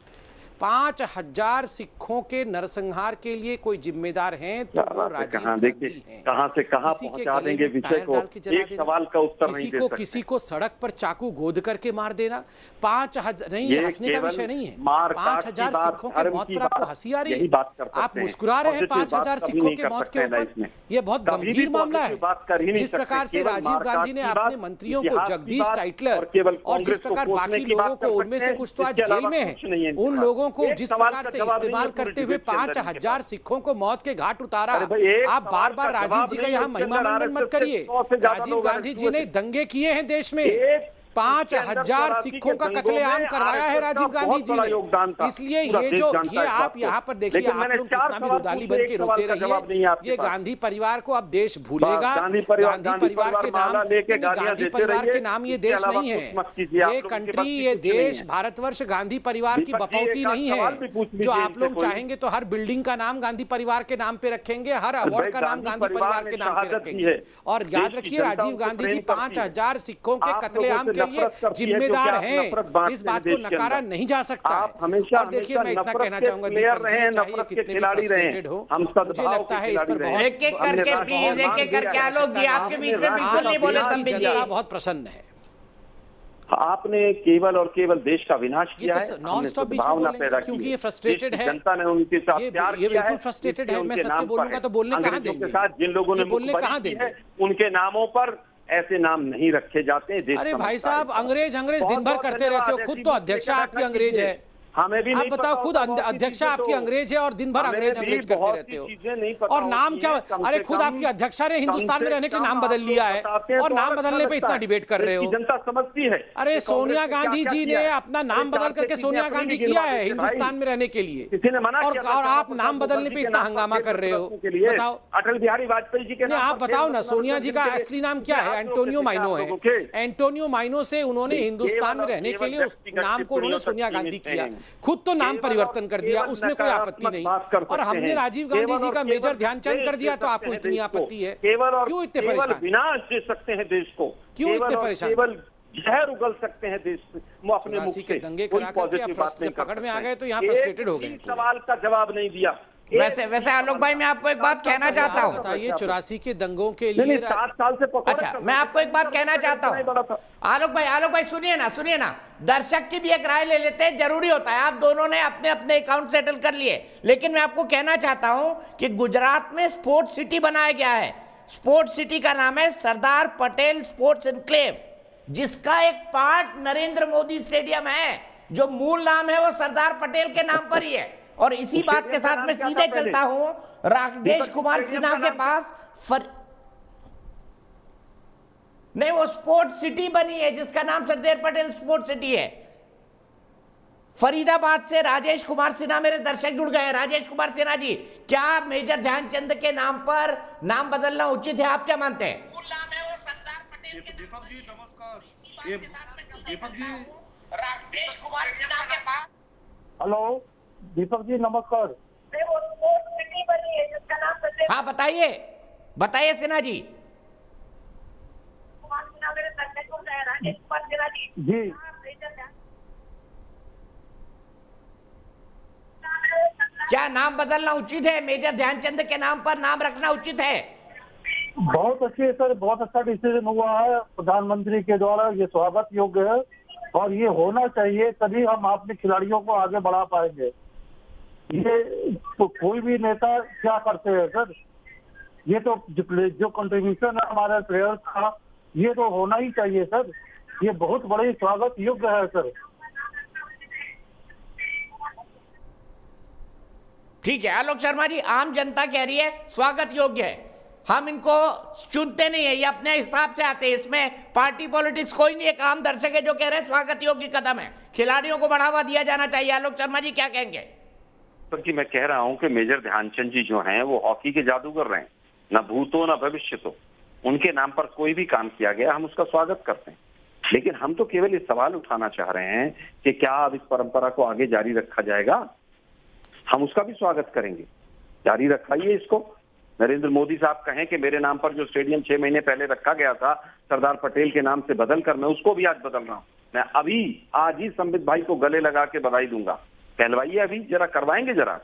5000 सिखों के नरसंहार के लिए कोई जिम्मेदार हैं तो वो राजीव गांधी हैं। कहां से कहां पहुंचा देंगे विषय को, एक सवाल का उत्तर नहीं दे सकते। किसी को सड़क पर चाकू गोद करके मार देना, 5000 नहीं, हंसने का विषय नहीं है। 5000 सिखों की मौत पर आपको हंसी आ रही है, आप मुस्कुरा रहे हैं 5000 सिखों के मौत के ऊपर। ये बहुत गंभीर मामला है। जिस प्रकार से राजीव गांधी ने अपने मंत्रियों को जगदीश टाइटलर और जिस प्रकार बाकी लोगों को, उनमें से कुछ तो आज जेल में है, उन लोगों को जिस प्रकार से इस्तेमाल करते हुए 5000 सिखों को मौत के घाट उतारा। आप बार बार राजीव जी का यहाँ महिमा मंडन मत करिए। राजीव गांधी जी ने दंगे किए हैं देश में, 5000 सिखों का कत्लेआम करवाया है राजीव गांधी जी ने। इसलिए ये आप यहाँ पर देखिए, आप लोग कितना भी रुदाली बन के रोते रहिए, ये गांधी परिवार को अब देश भूलेगा। गांधी परिवार के नाम ये देश नहीं है, ये कंट्री, ये देश, भारतवर्ष गांधी परिवार की बपौती नहीं है। जो आप लोग चाहेंगे तो हर बिल्डिंग का नाम गांधी परिवार के नाम पे रखेंगे, हर अवार्ड का नाम गांधी परिवार के नाम पे रखेंगे। और याद रखिए, राजीव गांधी जी 5000 सिखों के कत्लेआम के जिम्मेदार हैं, इस बात को नकारा नहीं जा सकता। और देखिए, मैं इतना कहना चाहूंगा दीपक जी, चाहे कितने भी फ्रस्ट्रेटेड हो, मुझे लगता है इस पर बहुत एक एक करके प्लीज, एक एक करके आलोक जी आपके बीच में बिल्कुल नहीं बोले, संबित जी बहुत प्रसन्न है। आपने केवल और केवल देश का विनाश किया है, नॉन स्टॉप भावना पैदा की, क्योंकि ये फ्रस्ट्रेटेड है, जनता ने उनके साथ प्यार किया है, बिल्कुल फ्रस्ट्रेटेड है। मैं सत्य बोलूंगा तो बोलने कहां देंगे, जिन लोगों ने बोलने कहां देंगे, उनके नामों पर ऐसे नाम नहीं रखे जाते हैं। अरे भाई साहब, अंग्रेज दिन भर करते रहते हो, खुद तो अध्यक्षा आपकी अंग्रेज है। हमें भी आप बताओ, खुद अध्यक्षा आपकी अंग्रेज है और दिन भर अंग्रेज करते रहते हो। और नाम क्या, अरे खुद आपकी अध्यक्षा ने हिंदुस्तान में रहने के लिए नाम बदल लिया है और नाम बदलने पे इतना डिबेट कर रहे हो। जनता समझती है। अरे सोनिया गांधी जी ने अपना नाम बदल करके सोनिया गांधी किया है हिंदुस्तान में रहने के लिए, और आप नाम बदलने पे इतना हंगामा कर रहे हो। बताओ, अटल बिहारी वाजपेयी जी के नाम, आप बताओ ना, सोनिया जी का असली नाम क्या है? एंटोनियो माइनो है। एंटोनियो माइनो से उन्होंने हिंदुस्तान में रहने के लिए उस नाम को उन्होंने सोनिया गांधी किया, खुद तो नाम परिवर्तन कर दिया, उसमें कोई आपत्ति नहीं। और हमने राजीव गांधी जी का मेजर ध्यानचंद कर दिया तो आपको इतनी आपत्ति है? क्यों इतने परेशान? विनाश दे सकते हैं देश को, क्यों इतने परेशान? केवल जहर उगल सकते हैं देश में अपने मुख से। दंगे करा करके पकड़ में आ गए तो यहाँ फ्रस्ट्रेटेड हो गए। सवाल का जवाब नहीं दिया। वैसे आलोक भाई, मैं आपको एक बात कहना चाहता हूँ। बताइए, 84 के दंगों के लिए 7 साल से अच्छा, मैं आपको एक बात कहना चाहता हूँ। आलोक भाई सुनिए ना, दर्शक की भी एक राय ले लेते हैं, जरूरी होता है। आप दोनों ने अपने अपने अकाउंट सेटल कर लिए, लेकिन मैं आपको कहना चाहता हूं कि गुजरात में स्पोर्ट्स सिटी बनाया गया है। स्पोर्ट्स सिटी का नाम है सरदार पटेल स्पोर्ट्स एनक्लेव, जिसका एक पार्ट नरेंद्र मोदी स्टेडियम है। जो मूल नाम है वो सरदार पटेल के नाम पर ही है। और इसी बात के साथ मैं सीधे चलता हूं राकेश कुमार सिन्हा के पास। नहीं, वो स्पोर्ट्स सिटी बनी है जिसका नाम सरदार पटेल स्पोर्ट्स सिटी है। फरीदाबाद से राजेश कुमार सिन्हा, मेरे दर्शक जुड़ गए हैं। राजेश कुमार सिन्हा जी, क्या मेजर ध्यानचंद के नाम पर नाम बदलना उचित है? आप क्या मानते हैं? मूल नाम है वो सरदार पटेल के। दीपक जी नमस्कार। दीपक जी, राकेश कुमार सिन्हा के पास। हेलो दीपक जी नमस्कार। वो स्पोर्ट्स सिटी बनी है जिसका नाम, हाँ बताइए सिन्हा जी। जी, क्या नाम बदलना उचित है? मेजर ध्यानचंद के नाम पर नाम रखना उचित है? बहुत अच्छे सर, बहुत अच्छा डिसीजन हुआ है प्रधानमंत्री के द्वारा, ये स्वागत योग्य है और ये होना चाहिए, तभी हम अपने खिलाड़ियों को आगे बढ़ा पाएंगे। ये तो कोई भी नेता क्या करते हैं सर, ये तो जो कंट्रीब्यूशन है हमारे प्लेयर्स का, ये तो होना ही चाहिए सर। ये बहुत बड़े स्वागत योग्य है सर। ठीक है आलोक शर्मा जी, आम जनता कह रही है स्वागत योग्य है, हम इनको चुनते नहीं है, ये अपने हिसाब से आते हैं, इसमें पार्टी पॉलिटिक्स कोई नहीं है। एक आम दर्शक है जो कह रहे हैं स्वागत योग्य कदम है, खिलाड़ियों को बढ़ावा दिया जाना चाहिए। आलोक शर्मा जी क्या कहेंगे? कि मैं कह रहा हूं कि मेजर ध्यानचंद जी जो हैं वो हॉकी के जादूगर रहे हैं, ना भूतो ना भविष्य तो, उनके नाम पर कोई भी काम किया गया हम उसका स्वागत करते हैं। लेकिन हम तो केवल ये सवाल उठाना चाह रहे हैं कि क्या अब इस परंपरा को आगे जारी रखा जाएगा? हम उसका भी स्वागत करेंगे, जारी रखाइए इसको। नरेंद्र मोदी साहब कहें कि मेरे नाम पर जो स्टेडियम 6 महीने पहले रखा गया था सरदार पटेल के नाम से बदल कर, मैं उसको भी आज बदल रहा हूं। मैं अभी आज ही संबित भाई को गले लगा के बधाई दूंगा। कहलवाइए, अभी जरा करवाएंगे जरा।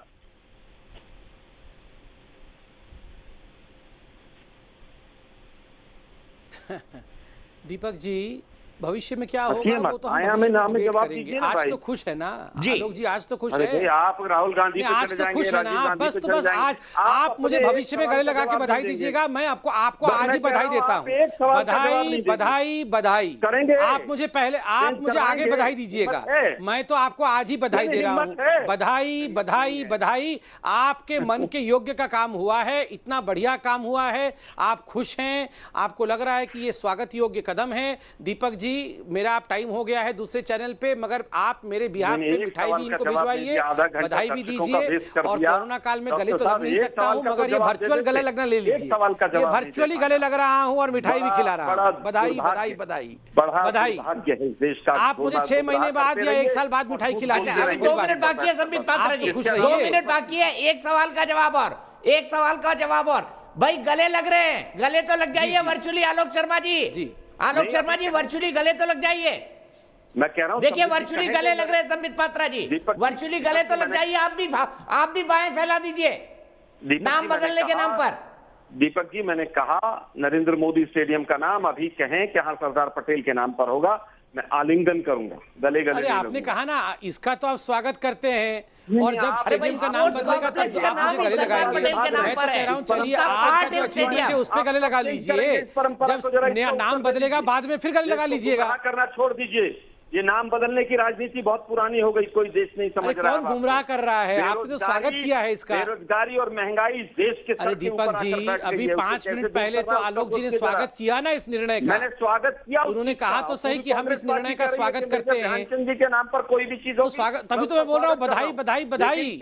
दीपक जी भविष्य में क्या होगा वो तो आया में नाम में जवाब करेंगे। दीजिए ना आज भाई। तो खुश है ना जी। आलोक जी, आज तो खुश अरे है। आप राहुल गांधी पे आज चले तो जाएंगे, खुश है ना राजीव गांधी बस, पे तो चले बस जाएंगे। आज आप मुझे अपने भविष्य में एक गले सवाल लगा का के जवाब बधाई नहीं दीजिएगा, मैं आपको बस आज मैं ही कह बधाई रहा हूं, देता आप हूँ। एक सवाल का जवाब नहीं बधाई देंगे। बधाई बधाई करेंगे। आप मुझे पहले, आप मुझे आगे करवाएंगे। बधाई दीजिएगा, हिम्मत है। मैं तो आपको आज ही बधाई दे रहा हिम्मत है। हूँ। बधाई बधाई बधाई, आपके मन के योग्य का काम हुआ है, इतना बढ़िया काम हुआ है, आप खुश हैं, आपको लग रहा है कि ये स्वागत योग्य कदम है। दीपक जी मेरा आप टाइम हो गया है दूसरे चैनल पे, मगर आप मेरे बिहार पे मिठाई भी इनको भिजवाइए, बधाई भी दीजिए। और कोरोना काल में गले तो लग नहीं सकता हूँ, मगर ये वर्चुअल गले लगना ले लीजिए, ये वर्चुअली गले लग रहा हूँ और मिठाई भी खिला रहा हूँ। बधाई बधाई बधाई बधाई। आप मुझे 6 महीने बाद या 1 साल बाद मिठाई खिला अच्छा अभी 2 मिनट बाकी है संबित पात्रा जी, 2 मिनट बाकी है, एक सवाल का जवाब और, एक सवाल का जवाब और। भाई गले लग रहे हैं, गले तो लग जाइए वर्चुअली। आलोक शर्मा जी, आलोक शर्मा जी वर्चुअली गले तो लग जाइए। मैं कह रहा हूं देखिए वर्चुअली गले लग रहे हैं संबित पात्रा जी, वर्चुअली गले तो लग जाइए। आप भी बाएं फैला दीजिए नाम बदलने के नाम पर। दीपक जी मैंने कहा नरेंद्र मोदी स्टेडियम का नाम अभी कहें कि हाँ सरदार पटेल के नाम पर होगा, मैं आलिंगन करूंगा, गले गले। अरे आपने कहा ना इसका तो आप स्वागत करते हैं, और जब स्टेडियम का नाम बदलेगा तब आप मुझे गले लगाएंगे। मैं तो कह रहा हूँ चलिए आज का जो अचीवमेंट है उस पे गले लगा लीजिए, जब नया नाम बदलेगा बाद में फिर गले लगा लीजिएगा। करना छोड़ दीजिए, ये नाम बदलने की राजनीति बहुत पुरानी हो गई, कोई देश नहीं समझ रहा। कौन गुमराह कर रहा है? आपने तो स्वागत किया है इसका। बेरोजगारी और महंगाई देश के। अरे दीपक जी अभी 5 मिनट पहले तो आलोक जी ने स्वागत किया ना इस निर्णय का। मैंने स्वागत किया, उन्होंने कहा तो सही कि हम इस निर्णय का स्वागत करते हैं। ध्यानचंद जी के नाम पर कोई भी चीज तो स्वागत, तभी तो मैं बोल रहा हूँ बधाई बधाई बधाई।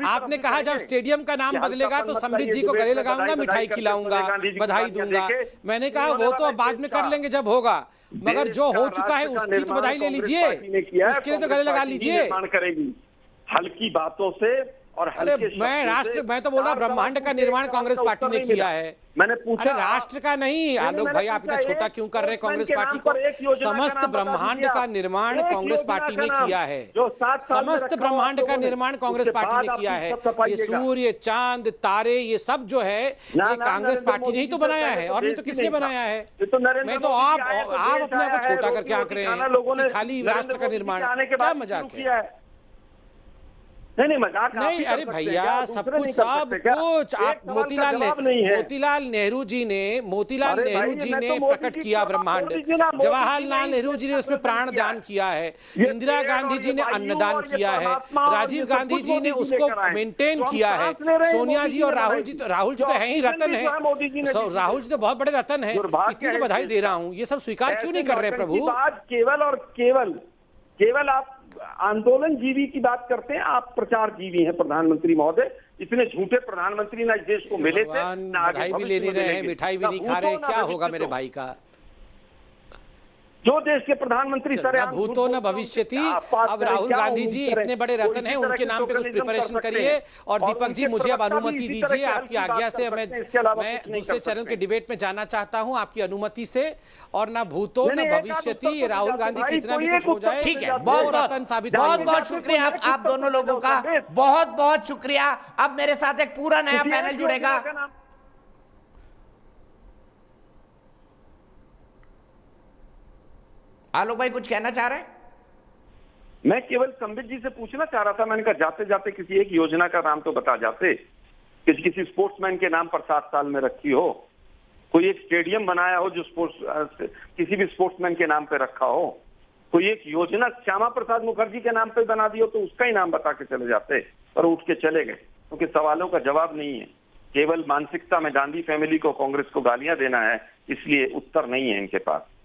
आपने कहा जब स्टेडियम का नाम बदलेगा तो संबित जी को गले लगाऊंगा, मिठाई खिलाऊंगा, बधाई दूंगा। मैंने कहा वो तो अब बाद में कर लेंगे जब होगा, मगर जो हो चुका है उसकी तो बधाई ले लीजिए, उसके लिए तो गले लगा लीजिए। करेगी हल्की बातों से और अरे मैं तो बोल रहा ब्रह्मांड का निर्माण कांग्रेस पार्टी ने किया है। मैंने पूछा अरे राष्ट्र का नहीं आलोक भाई, आप इतना छोटा क्यों कर रहे हैं कांग्रेस पार्टी को? समस्त ब्रह्मांड का निर्माण कांग्रेस पार्टी ने किया है, समस्त ब्रह्मांड का निर्माण कांग्रेस पार्टी ने किया है। ये सूर्य चांद तारे ये सब जो है ये कांग्रेस पार्टी ने ही तो बनाया है, और नहीं तो किसने बनाया है? मैं तो आप अपने आप को छोटा करके आंक रहे हैं खाली राष्ट्र का निर्माण, क्या मजाक है? नहीं मजाक नहीं। अरे भैया सब कुछ आप मोतीलाल नेहरू जी ने प्रकट किया ब्रह्मांड, जवाहरलाल नेहरू जी ने उसमें प्राण दान किया है, इंदिरा गांधी जी ने अन्नदान किया है, राजीव गांधी जी ने उसको मेंटेन किया है, सोनिया जी और राहुल जी तो है ही रतन है, राहुल जी तो बहुत बड़े रतन है, इतनी तो बधाई दे रहा हूँ। ये सब स्वीकार क्यों नहीं कर रहे प्रभु? केवल और केवल आप आंदोलन जीवी की बात करते हैं, आप प्रचार जीवी हैं प्रधानमंत्री महोदय। इतने झूठे प्रधानमंत्री ना इस देश को मिले थे, बधाई भी ले नहीं रहे हैं, मिठाई भी नहीं खा रहे, क्या होगा मेरे भाई का? जो देश के प्रधानमंत्री भूतो न भविष्यति। अब राहुल गांधी जी इतने बड़े रतन हैं, उनके नाम पे कुछ प्रिपरेशन करिए। और दीपक जी मुझे अब अनुमति दीजिए, आपकी आज्ञा से मैं दूसरे चैनल के डिबेट में जाना चाहता हूं आपकी अनुमति से। और ना भूतो न भविष्यति, राहुल गांधी कितना भी कुछ हो जाए, ठीक है। बहुत बहुत शुक्रिया आप दोनों लोगों का, बहुत बहुत शुक्रिया। अब मेरे साथ एक पूरा नया पैनल जुड़ेगा। आलोक भाई कुछ कहना चाह रहे हैं? मैं केवल संबित जी से पूछना चाह रहा था, मैंने कहा जाते जाते किसी एक योजना का नाम तो बता जाते, किसी स्पोर्ट्समैन के नाम पर 7 साल में रखी हो, कोई एक स्टेडियम बनाया हो जो किसी भी स्पोर्ट्समैन के नाम पे रखा हो, कोई एक योजना श्यामा प्रसाद मुखर्जी के नाम पे बना दी हो तो उसका ही नाम बता के चले जाते, पर उठ के चले गए। क्योंकि सवालों का जवाब नहीं है, केवल मानसिकता में गांधी फैमिली को, कांग्रेस को गालियां देना है, इसलिए उत्तर नहीं है इनके पास।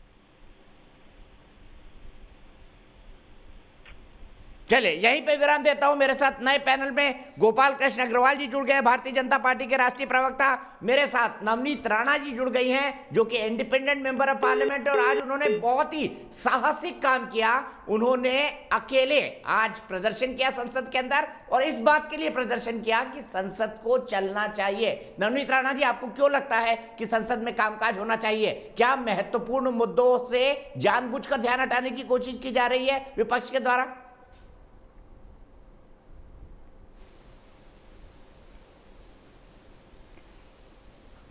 चलिए यहीं पे विराम देता हूं। मेरे साथ नए पैनल में गोपाल कृष्ण अग्रवाल जी जुड़ गए, भारतीय जनता पार्टी के राष्ट्रीय प्रवक्ता। मेरे साथ नवनीत राणा जी जुड़ गई हैं, जो कि इंडिपेंडेंट मेंबर ऑफ पार्लियामेंट, और आज उन्होंने बहुत ही साहसिक काम किया। उन्होंने अकेले आज प्रदर्शन किया संसद के अंदर, और इस बात के लिए प्रदर्शन किया कि संसद को चलना चाहिए। नवनीत राणा जी, आपको क्यों लगता है कि संसद में कामकाज होना चाहिए? क्या महत्वपूर्ण मुद्दों से जानबूझकर ध्यान हटाने की कोशिश की जा रही है विपक्ष के द्वारा?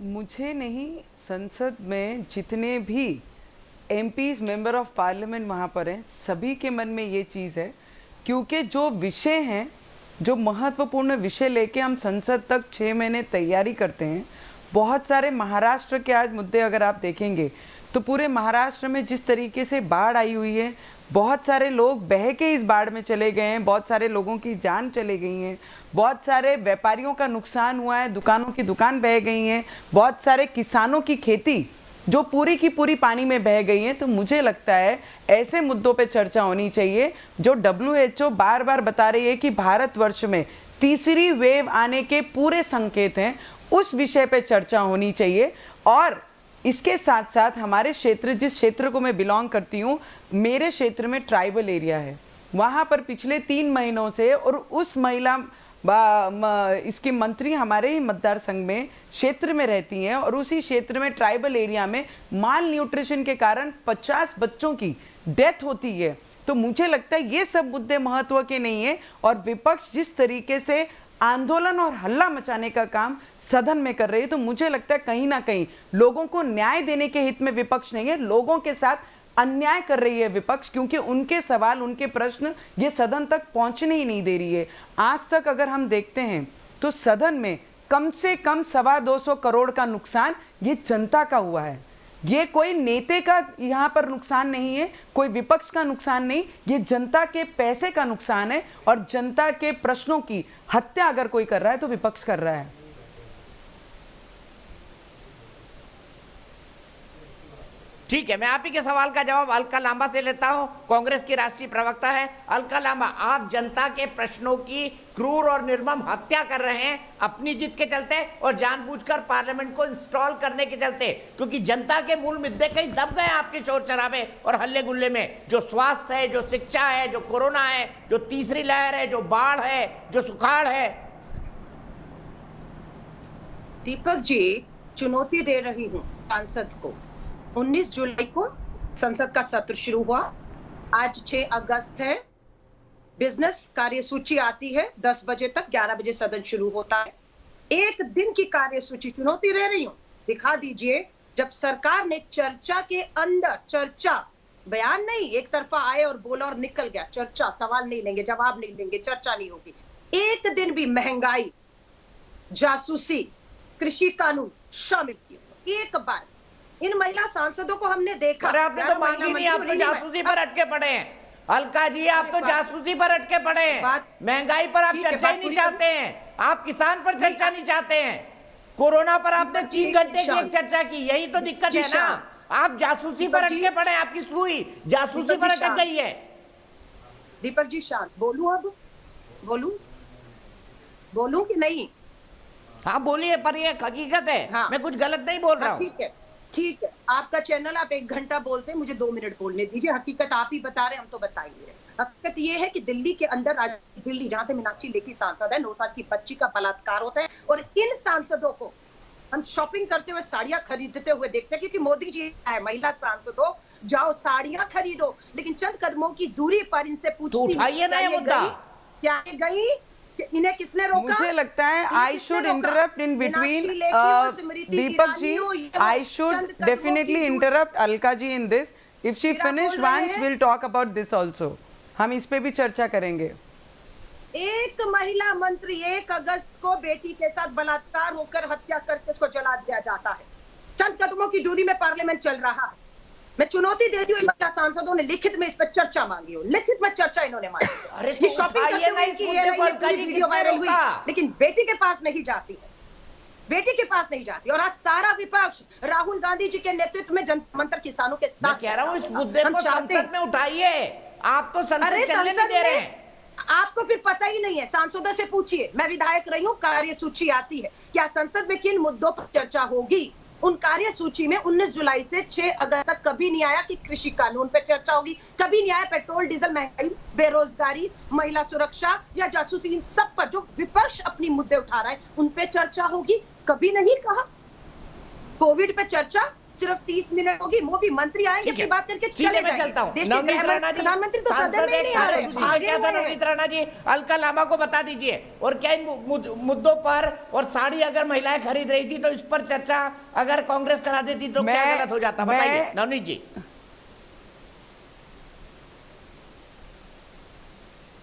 मुझे नहीं, संसद में जितने भी एमपीज, मेंबर ऑफ पार्लियामेंट वहाँ पर हैं, सभी के मन में ये चीज़ है, क्योंकि जो विषय हैं, जो महत्वपूर्ण विषय लेके हम संसद तक 6 महीने तैयारी करते हैं, बहुत सारे महाराष्ट्र के आज मुद्दे अगर आप देखेंगे तो पूरे महाराष्ट्र में जिस तरीके से बाढ़ आई हुई है, बहुत सारे लोग बह के इस बाढ़ में चले गए हैं, बहुत सारे लोगों की जान चले गई हैं, बहुत सारे व्यापारियों का नुकसान हुआ है, दुकानों की दुकान बह गई हैं, बहुत सारे किसानों की खेती जो पूरी की पूरी पानी में बह गई है। तो मुझे लगता है ऐसे मुद्दों पे चर्चा होनी चाहिए। जो WHO बार बार बता रही है कि भारतवर्ष में तीसरी वेव आने के पूरे संकेत हैं, उस विषय पे चर्चा होनी चाहिए। और इसके साथ साथ हमारे क्षेत्र, जिस क्षेत्र को मैं बिलोंग करती हूँ, मेरे क्षेत्र में ट्राइबल एरिया है, वहाँ पर पिछले 3 महीनों से, और उस महिला इसके मंत्री हमारे ही मतदार संघ में क्षेत्र में रहती हैं, और उसी क्षेत्र में ट्राइबल एरिया में माल न्यूट्रिशन के कारण 50 बच्चों की डेथ होती है। तो मुझे लगता है ये सब मुद्दे महत्व के नहीं है, और विपक्ष जिस तरीके से आंदोलन और हल्ला मचाने का काम सदन में कर रही है, तो मुझे लगता है कहीं ना कहीं लोगों को न्याय देने के हित में विपक्ष नहीं है, लोगों के साथ अन्याय कर रही है विपक्ष, क्योंकि उनके सवाल, उनके प्रश्न ये सदन तक पहुंचने ही नहीं दे रही है। आज तक अगर हम देखते हैं तो सदन में कम से कम 225 करोड़ का नुकसान ये जनता का हुआ है। ये कोई नेता का यहाँ पर नुकसान नहीं है, कोई विपक्ष का नुकसान नहीं, ये जनता के पैसे का नुकसान है, और जनता के प्रश्नों की हत्या अगर कोई कर रहा है तो विपक्ष कर रहा है। ठीक है, मैं आप ही के सवाल का जवाब अलका लांबा से लेता हूं। कांग्रेस की राष्ट्रीय प्रवक्ता है अलका लांबा, आप जनता के प्रश्नों की क्रूर और निर्मम हत्या कर रहे हैं अपनी जिद के चलते, और जानबूझकर पार्लियामेंट को इंस्टॉल करने के चलते, क्योंकि जनता के मूल मुद्दे कहीं दब गए आपके शोर शराबे और हल्ले गुल्ले में। जो स्वास्थ्य है, जो शिक्षा है, जो कोरोना है, जो तीसरी लहर है, जो बाढ़ है, जो सुखाड़ है। दीपक जी, चुनौती दे रही हूँ सांसद को। 19 जुलाई को संसद का सत्र शुरू हुआ, आज 6 अगस्त है। बिजनेस कार्यसूची आती है 10 बजे तक, 11 बजे सदन शुरू होता है। एक दिन की कार्यसूची, चुनौती दे रही हूँ, दिखा दीजिए। जब सरकार ने चर्चा के अंदर, चर्चा बयान नहीं, एक तरफा आए और बोला और निकल गया, चर्चा, सवाल नहीं लेंगे, जवाब नहीं देंगे, चर्चा नहीं होगी। एक दिन भी महंगाई, जासूसी, कृषि कानून शामिल किए एक बार। इन महिला सांसदों को हमने देखा। अरे आपने तो मांगी नहीं, आप तो जासूसी पर अटके पड़े हैं अलका जी, आप तो जासूसी पर अटके पड़े हैं। महंगाई पर आप चर्चा ही नहीं चाहते हैं, आप किसान पर चर्चा नहीं चाहते हैं, कोरोना पर आपने 3 घंटे की एक चर्चा की, यही तो दिक्कत है ना। आप जासूसी पर अटके पड़े हैं, आपकी सुई जासूसी पर अटक गई है। दीपक जी शांत, बोलूं अब? बोलूं कि नहीं? हाँ बोलिए, पर ये हकीकत है। हाँ। मैं कुछ गलत नहीं बोल रहा हूँ। ठीक है, आपका चैनल, आप 1 घंटा बोलते हैं, मुझे 2 मिनट बोलने दीजिए। हकीकत आप ही बता रहे हैं, हम तो बता ही रहे। हकीकत ये है कि दिल्ली के अंदर, दिल्ली जहां से मीनाक्षी लेखी सांसद है, 9 साल की बच्ची का बलात्कार होता है, और इन सांसदों को हम शॉपिंग करते हुए, साड़ियां खरीदते हुए देखते हैं, क्योंकि मोदी जी है, महिला सांसदों जाओ साड़ियां खरीदो, लेकिन चंद कदमों की दूरी पर इनसे पूछती क्या गई, इन्हें किसने रोका? मुझे लगता है I should interrupt in between Deepak ji, I should definitely interrupt Alka ji in this. If she finish once will talk about this also. हम इस पे भी चर्चा करेंगे। एक महिला मंत्री 1 अगस्त को बेटी के साथ बलात्कार होकर हत्या करके उसको जला दिया जाता है। चंद कदमों की दूरी में पार्लियामेंट चल रहा है। मैं चुनौती देती हूँ इन महिला सांसदों ने लिखित में इस पर चर्चा मांगी हो, लिखित में चर्चा इन्होंने मांगी। अरे ये शॉपिंग करते हुए कि ये पूरी वीडियो वायरल हुई, लेकिन बेटी के पास नहीं जाती है, बेटी के पास नहीं जाती। और आज सारा विपक्ष राहुल गांधी जी के नेतृत्व में जनता मंत्र किसानों के साथ कह रहा हूँ इस मुद्दे को संसद में उठाइए, आप तो संसद चलने नहीं दे रहे हैं। आपको फिर पता ही नहीं है, सांसदों से पूछिए। मैं विधायक रही हूँ, कार्यसूची आती है, क्या संसद में किन मुद्दों पर चर्चा होगी? उन कार्यसूची में 19 जुलाई से 6 अगस्त तक कभी नहीं आया कि कृषि कानून पर चर्चा होगी, कभी नहीं आया पेट्रोल डीजल महंगाई, बेरोजगारी, महिला सुरक्षा या जासूसी, इन सब पर जो विपक्ष अपनी मुद्दे उठा रहा है उन पे चर्चा होगी, कभी नहीं कहा। कोविड पे चर्चा सिर्फ 30 मिनट होगी, मोदी मंत्री आएंगे फिर बात करके चले जाएंगे। प्रधानमंत्री तो सदन में नहीं आ रहे, भागे हुए हैं। नवनीत राणा जी, अलका लांबा को बता दीजिए, और क्या इन मुद्दों पर, और साड़ी अगर महिलाएं खरीद रही थी तो इस पर चर्चा अगर कांग्रेस करा देती तो क्या गलत हो जाता? बताइए नवनीत जी।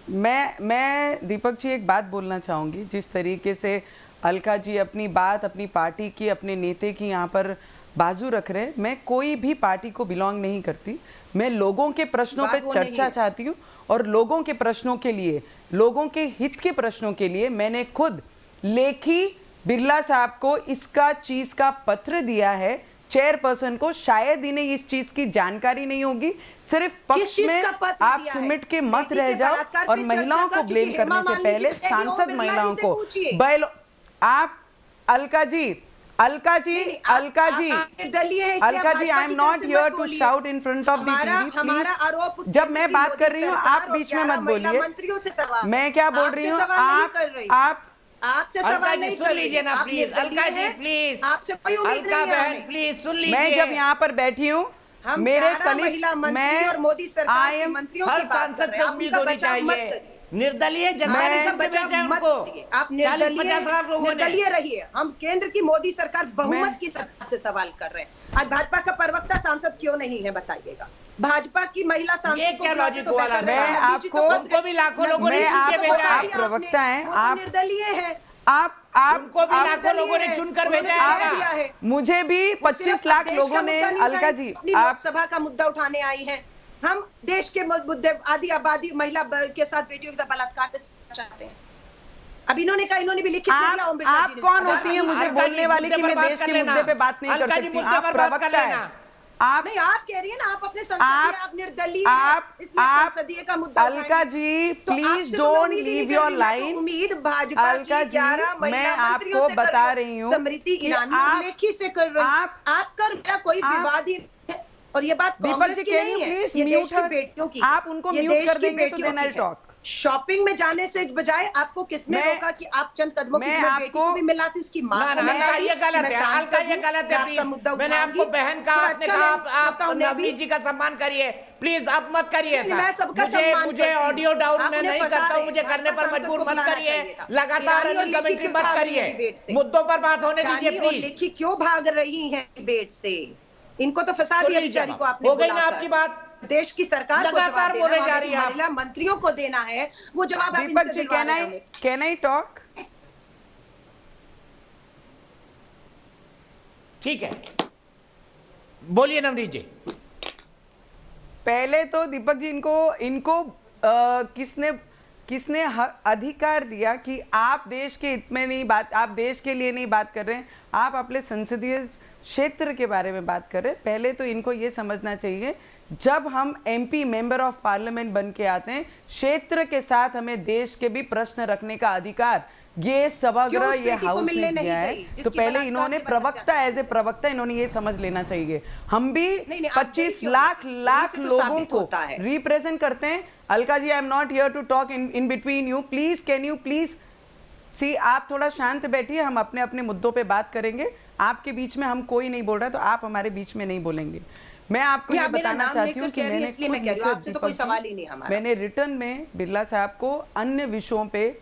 मैं दीपक जी एक बात बोलना चाहूंगी। जिस तरीके से अलका जी अपनी बात, अपनी पार्टी की, अपने नेता की यहाँ पर बाजू रख रहे, मैं कोई भी पार्टी को बिलोंग नहीं करती। मैं लोगों के प्रश्नों पे चर्चा चाहती हूँ, और लोगों के प्रश्नों के लिए, लोगों के हित के प्रश्नों के लिए मैंने खुद लेखी बिरला साहब को इसका चीज का पत्र दिया है, चेयरपर्सन को। शायद इन्हें इस चीज की जानकारी नहीं होगी, सिर्फ पक्ष में आप सिमट के मत रह जाओ, और महिलाओं को ब्लेम करने से पहले सांसद महिलाओं को आप Alka ji, I am not here to shout in front of the TV. जब मैं बात कर रही हूँ आप बीच में मत बोलिए। मैं क्या बोल रही हूँ, आप आपसे सवाल नहीं सुन लीजिए ना प्लीज। अलका जी प्लीज, आपसे कोई उम्मीद अलका नहीं बहन प्लीज सुन लीजिए। मैं जब यहाँ पर बैठी हूँ, मेरे कलीग, मैं और मोदी सरकार के मंत्रियों हर सांसद से उम्मीद होनी चाहिए। निर्दलीय जनता ने सब बचा है उनको, आप 40-50 लाख लोगों ने। निर्दलीय रहिए। हम केंद्र की मोदी सरकार बहुमत की सरकार से सवाल कर रहे हैं। आज भाजपा का प्रवक्ता सांसद क्यों नहीं है बताइएगा? भाजपा की महिला सांसद ये क्या लॉजिक हुआ? मैं आपको, उनको भी लाखों लोगों ने चुन के भेजा। आप प्रवक्ता हैं, आप निर्दलीय है, उनको भी लाखों लोगों ने चुनकर भेजा है। मुझे भी 25 लाख लोगों ने। अलका जी, आप लोकसभा का मुद्दा उठाने आई हैं। हम देश के मुद्दे, आदि आबादी, महिला के साथ, बेटियों के साथ बलात्कार पे चाहते हैं। अब इन्होंने कहा, इन्होंने भी लिखित दिया। आप कौन होती है मुझे बोलने वाली कि मैं देश के मुद्दे पे बात नहीं कर सकती? आप प्रवक्ता हैं। आप नहीं, आप कह रही है ना, आप अपने संसदीय, आप निर्दलीय, इसलिए संसदीय का मुद्दा Alka ji please don't leave your line. उम्मीद भाजपा की 11 महिला मंत्रियों से बता रही हूँ, स्मृति ईरानी और लेखी से कर रही हूँ। आप कर, मेरा कोई विवाद ही, और ये बात कांग्रेस की नहीं है, ये देश की बेटियों की। आप उनको म्यूट कर देंगे तो देन आई टॉक। शॉपिंग में जाने से बजाय आपको किसने रोका कि आप चंद कदमों की बेटी को भी मिलाती, उसकी मां को मिलाती? ये गलत है, अलका ये गलत है प्लीज। मैंने आपको बहन कहा, आपने कहा आप नवनीत जी का सम्मान करिए प्लीज, आप मत करिए। मुझे ऑडियो डाउन में नहीं करता हूँ, मुझे करने पर मजबूर मत करिए। लगातार कमेंट्री मत करिए, मुद्दों पर बात होने दीजिए प्लीज। लिखी क्यों भाग रही है डिबेट से? इनको तो फंसा दिया बेचारी को आपने। हो गई ना आपकी बात? देश की सरकार लगातार बोले जा रही है, महिला मंत्रियों को देना है वो जवाब। Deepak ji, can I talk? ठीक है, बोलिए नवनीत जी। पहले तो दीपक जी, इनको किसने अधिकार दिया कि आप देश के हित में नहीं बात, आप देश के लिए नहीं बात कर रहे हैं, आप अपने संसदीय क्षेत्र के बारे में बात कर रहे हैं? पहले तो इनको ये समझना चाहिए, जब हम एमपी मेंबर ऑफ पार्लियामेंट बन के आते हैं, क्षेत्र के साथ हमें देश के भी प्रश्न रखने का अधिकार ये सभागृह, ये हाउस ने दिया है। तो पहले इन्होंने प्रवक्ता, एज ए प्रवक्ता इन्होंने ये समझ लेना चाहिए। हम भी 25 लाख लोगों को रिप्रेजेंट करते हैं। Alka ji, I am not here to talk in between you, please can you please see, आप थोड़ा शांत बैठिए, हम अपने अपने मुद्दों पे बात करेंगे। आपके बीच में हम कोई नहीं बोल रहा, तो आप हमारे बीच में नहीं बोलेंगे। मैं आपको ये बताना चाहती हूँ कि मैंने रिटर्न में बिरला साहब को अन्य विषयों पे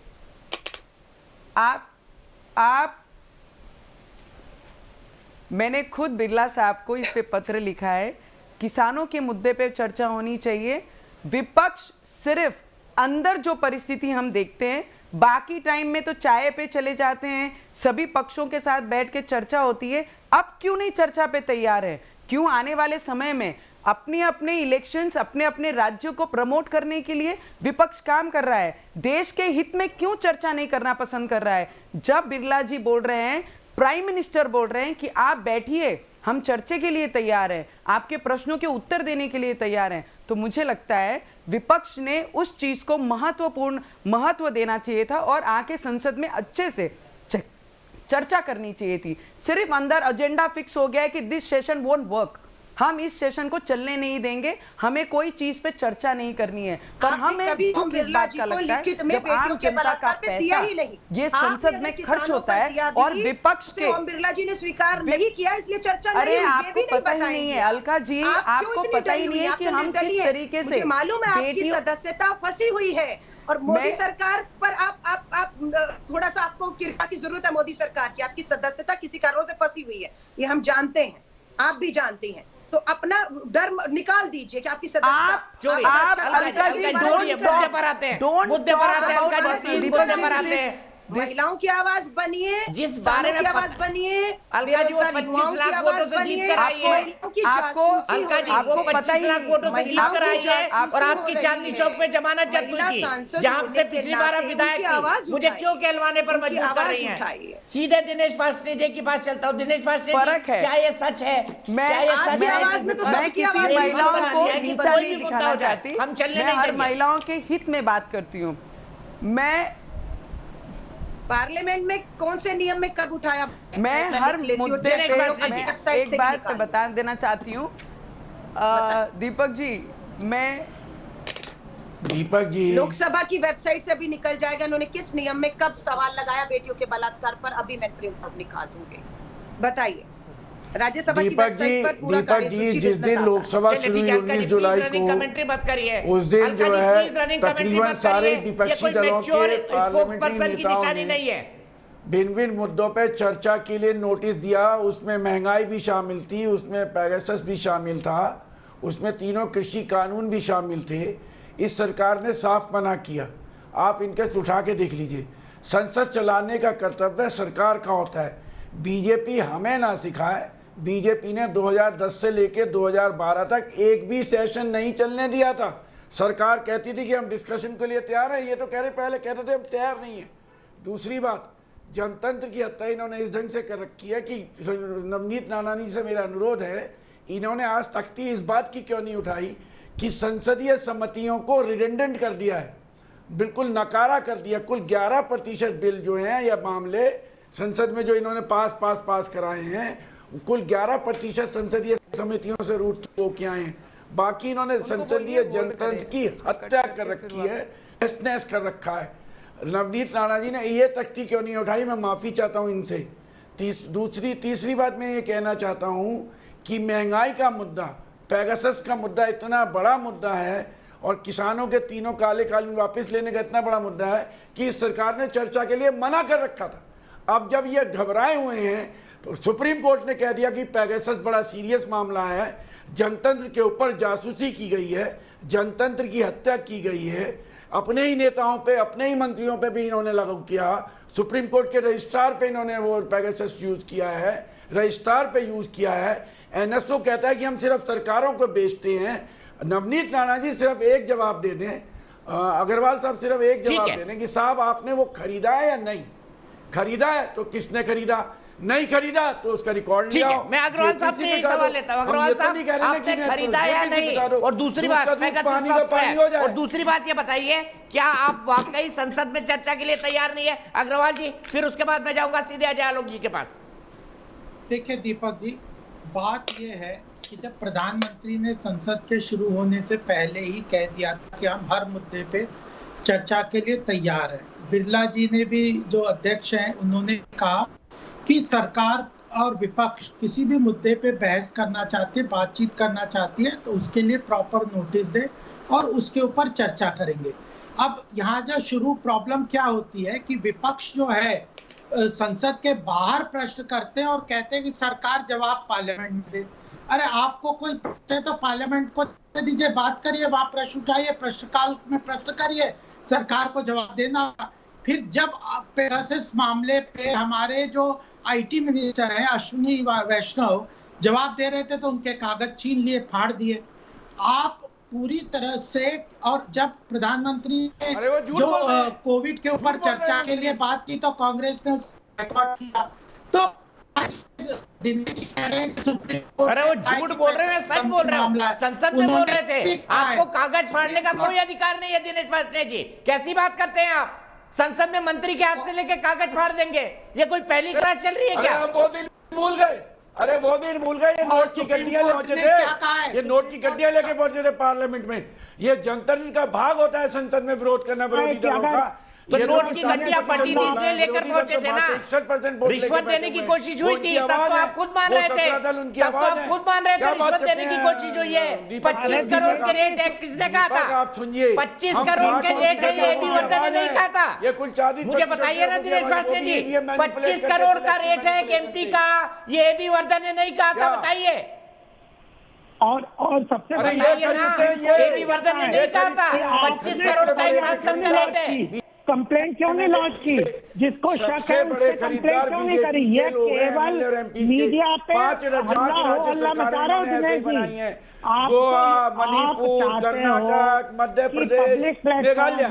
मैंने खुद बिरला साहब को इस पे पत्र लिखा है। किसानों के मुद्दे पे चर्चा होनी चाहिए। विपक्ष सिर्फ अंदर जो परिस्थिति हम देखते हैं, बाकी टाइम में तो चाय पे चले जाते हैं, सभी पक्षों के साथ बैठ के चर्चा होती है। अब क्यों नहीं चर्चा पे तैयार है? क्यों आने वाले समय में अपने अपने इलेक्शंस, अपने अपने राज्यों को प्रमोट करने के लिए विपक्ष काम कर रहा है। देश के हित में क्यों चर्चा नहीं करना पसंद कर रहा है? जब बिरला जी बोल रहे हैं, प्राइम मिनिस्टर बोल रहे हैं कि आप बैठिए, हम चर्चा के लिए तैयार हैं, आपके प्रश्नों के उत्तर देने के लिए तैयार हैं, तो मुझे लगता है विपक्ष ने उस चीज को महत्व देना चाहिए था और आके संसद में अच्छे से चर्चा करनी चाहिए थी। सिर्फ अंदर एजेंडा फिक्स हो गया है कि दिस सेशन वोंट वर्क, हम इस सेशन को चलने नहीं देंगे, हमें कोई चीज पे चर्चा नहीं करनी है। पर हमें दुख इस बात का लगता है जब आम जनता का पैसा ये संसद में खर्च होता है और विपक्ष के ओम बिरला जी ने स्वीकार नहीं किया, इसलिए चर्चा नहीं अरे हुई। आपको पता ही नहीं है अलका जी, आपको पता ही नहीं है कि हम किस तरीके से, मालूम है आपकी सदस्यता फंसी हुई है और मोदी सरकार पर आप थोड़ा सा आपको कृपा की जरूरत है। मोदी सरकार की आपकी सदस्यता किसी कारणों से फंसी हुई है, ये हम जानते हैं, आप भी जानते हैं, तो अपना डर निकाल दीजिए कि आपकी सदस्यता महिलाओं की आवाज बनिए, जिस बारे में आवाज बनिए। अलका जी वो 25 लाख वोटों से जीत कर आई है, अलका जी वो 25 लाख वोटों से जीत कर आई है और आपकी चांदनी चौक पे जमानत जब्त हुई थी, जहां से पिछली बार आप विधायक थी। मुझे क्यों कहलवाने पर मजबूर कर रही हैं? सीधे दिनेश फास्टे जी के पास चलता हूँ। दिनेश फास्टे जी, क्या ये सच है? क्या ये सच है? मैं किसी महिलाओं को नीचा नहीं दिखाना चाहती, हम चलने मैं नहीं हर देंगे। महिलाओं के हित में बात करती हूँ। मैं पार्लियामेंट में कौन से नियम में कब उठाया? मैं हर मुद्दे पे एक बात पे बता देना चाहती हूँ दीपक जी, मैं दीपक जी लोकसभा की वेबसाइट से अभी निकल जाएगा उन्होंने किस नियम में कब सवाल लगाया बेटियों के बलात्कार पर, अभी मैं प्रिंट निकाल दूंगी। बताइए राज्यसभा की वेबसाइट पर पूरा जी जिस दिन लोकसभा शुरू हुई 19 जुलाई को, उस दिन जो है तकरीबन सारे विपक्षी दलों के पार्लियामेंट्री नेताओं ने भिन्न भिन्न मुद्दों पर चर्चा के लिए नोटिस दिया। उसमें महंगाई भी शामिल थी, उसमें पेगासस भी शामिल था, उसमें तीनों कृषि कानून भी शामिल थे। इस सरकार ने साफ मना किया। आप इनके उठा के देख लीजिए। संसद चलाने का कर्तव्य सरकार का होता है। बीजेपी हमें ना सिखाए, बीजेपी ने 2010 से लेकर 2012 तक एक भी सेशन नहीं चलने दिया था। सरकार कहती थी कि हम डिस्कशन के लिए तैयार हैं, ये तो कह रहे पहले कहते थे हम तैयार नहीं है। दूसरी बात, जनतंत्र की हत्या इन्होंने इस ढंग से कर रखी है कि नवनीत नानानी से मेरा अनुरोध है, इन्होंने आज तख्ती इस बात की क्यों नहीं उठाई कि संसदीय समितियों को रिडेंडेंट कर दिया है, बिल्कुल नकारा कर दिया। कुल 11% बिल जो हैं या मामले संसद में जो इन्होंने पास कराए हैं, कुल 11% संसदीय समितियों से रूट के आए हैं। बाकी इन्होंने संसदीय जनतंत्र की हत्या कर रखी है, तहस कर रखा है। नवनीत नाना जी ने ये तख्ती क्यों नहीं उठाई? मैं माफ़ी चाहता हूँ इनसे। तीसरी बात मैं ये कहना चाहता हूँ कि महंगाई का मुद्दा, पेगासस का मुद्दा इतना बड़ा मुद्दा है और किसानों के तीनों काले कानून वापस लेने का इतना बड़ा मुद्दा है कि इस सरकार ने चर्चा के लिए मना कर रखा था। अब जब ये घबराए हुए हैं तो सुप्रीम कोर्ट ने कह दिया कि पेगासस बड़ा सीरियस मामला है, जनतंत्र के ऊपर जासूसी की गई है, जनतंत्र की हत्या की गई है, अपने ही नेताओं पे, अपने ही मंत्रियों पे भी इन्होंने लागू किया। सुप्रीम कोर्ट के रजिस्ट्रार पे इन्होंने वो पेगासस यूज किया है, रजिस्ट्रार पे यूज किया है। एनएसओ कहता है कि हम सिर्फ सरकारों को बेचते हैं। नवनीत नाना जी सिर्फ एक जवाब दे दें, अग्रवाल साहब सिर्फ एक जवाब दे दें कि साहब आपने वो खरीदा है या नहीं खरीदा है, तो किसने खरीदा, नहीं खरीदा तो उसका रिकॉर्ड ले आओ। मैं अग्रवाल साहब से यही सवाल लेता हूं, अग्रवाल साहब आपने खरीदा या नहीं? और दूसरी बात, और दूसरी बात ये बताइए, क्या आप वाकई संसद में चर्चा के लिए तैयार नहीं है? अग्रवाल जी, फिर उसके बाद मैं जाऊंगा सीधे अजय आलोक जी के पास। देखिए दीपक जी, बात ये है कि जब प्रधानमंत्री ने संसद के शुरू होने से पहले ही कह दिया था कि हम हर मुद्दे पे चर्चा के लिए तैयार हैं, बिरला जी ने भी जो अध्यक्ष हैं उन्होंने कहा कि सरकार और विपक्ष किसी भी मुद्दे पे बहस करना चाहती है, बातचीत करना चाहती है तो उसके लिए प्रॉपर नोटिस दे और उसके ऊपर चर्चा करेंगे। अब यहाँ जो शुरू प्रॉब्लम क्या होती है कि विपक्ष जो है संसद के बाहर प्रश्न करते हैं और कहते हैं कि सरकार जवाब पार्लियामेंट में दे। अरे आपको कोई प्रश्न है तो पार्लियामेंट को दीजिए, बात करिए, वहां प्रश्न उठाइए, प्रश्नकाल में प्रश्न करिए, सरकार को जवाब देना। फिर जब पेगासस मामले पे हमारे जो आईटी मिनिस्टर हैं अश्विनी वैष्णव, जवाब दे रहे थे तो उनके कागज छीन लिए, फाड़ दिए। आप पूरी तरह से, और जब प्रधानमंत्री ने जो कोविड के ऊपर चर्चा के लिए बात की तो कांग्रेस ने रिकॉर्ड किया। तो अरे वो झूठ बोल रहे हैं, सच बोल रहे हो। संसद में बोल रहे थे, आपको कागज फाड़ने का कोई अधिकार नहीं है। दिनेश वाजपेयी जी, कैसी बात करते हैं आप? संसद में मंत्री के हाथ से लेके कागज फाड़ देंगे, ये कोई पहली क्लास चल रही है क्या? वो दिन भूल गए, अरे वो दिन भूल गए। ये नोट की गड्डियां पहुंचे थे, ये नोट की गड्डियां लेके पहुंचे थे पार्लियामेंट में। ये जनतंत्र का भाग होता है संसद में विरोध करना विरोधी दलों का। तो नोट की गड्डियां पटी थी इसलिए लेकर पहुंचे थे ना। 61% रिश्वत देने की कोशिश हुई थी, तब तो आप खुद मान रहे थे, तब तो आप खुद मान रहे थे रिश्वत देने की कोशिश हुई है। 25 करोड़ के रेट है, किसने कहा था? आप सुनिए, 25 करोड़ के रेट है, ये भी वर्धन ने नहीं कहा था। ये कुल 40% मुझे बताइए ना दिनेश वाजपेयी जी, 25 करोड़ का रेट है एक एमपी का, ये भी वर्धन ने नहीं कहा था, बताइए। और सबसे बताइए ना, ये भी वर्धन ने नहीं कहा था 25 करोड़ का एक सांसद का रेट है। कंप्लेंट क्यों नहीं लॉन्च की? जिसको शक है उससे कंप्लेंट क्यों नहीं करी? ये केवल मीडिया पे हल्ला मचा रहे हो दिनेश जी। गोवा, मणिपुर, कर्नाटक, मध्य प्रदेश, मेघालय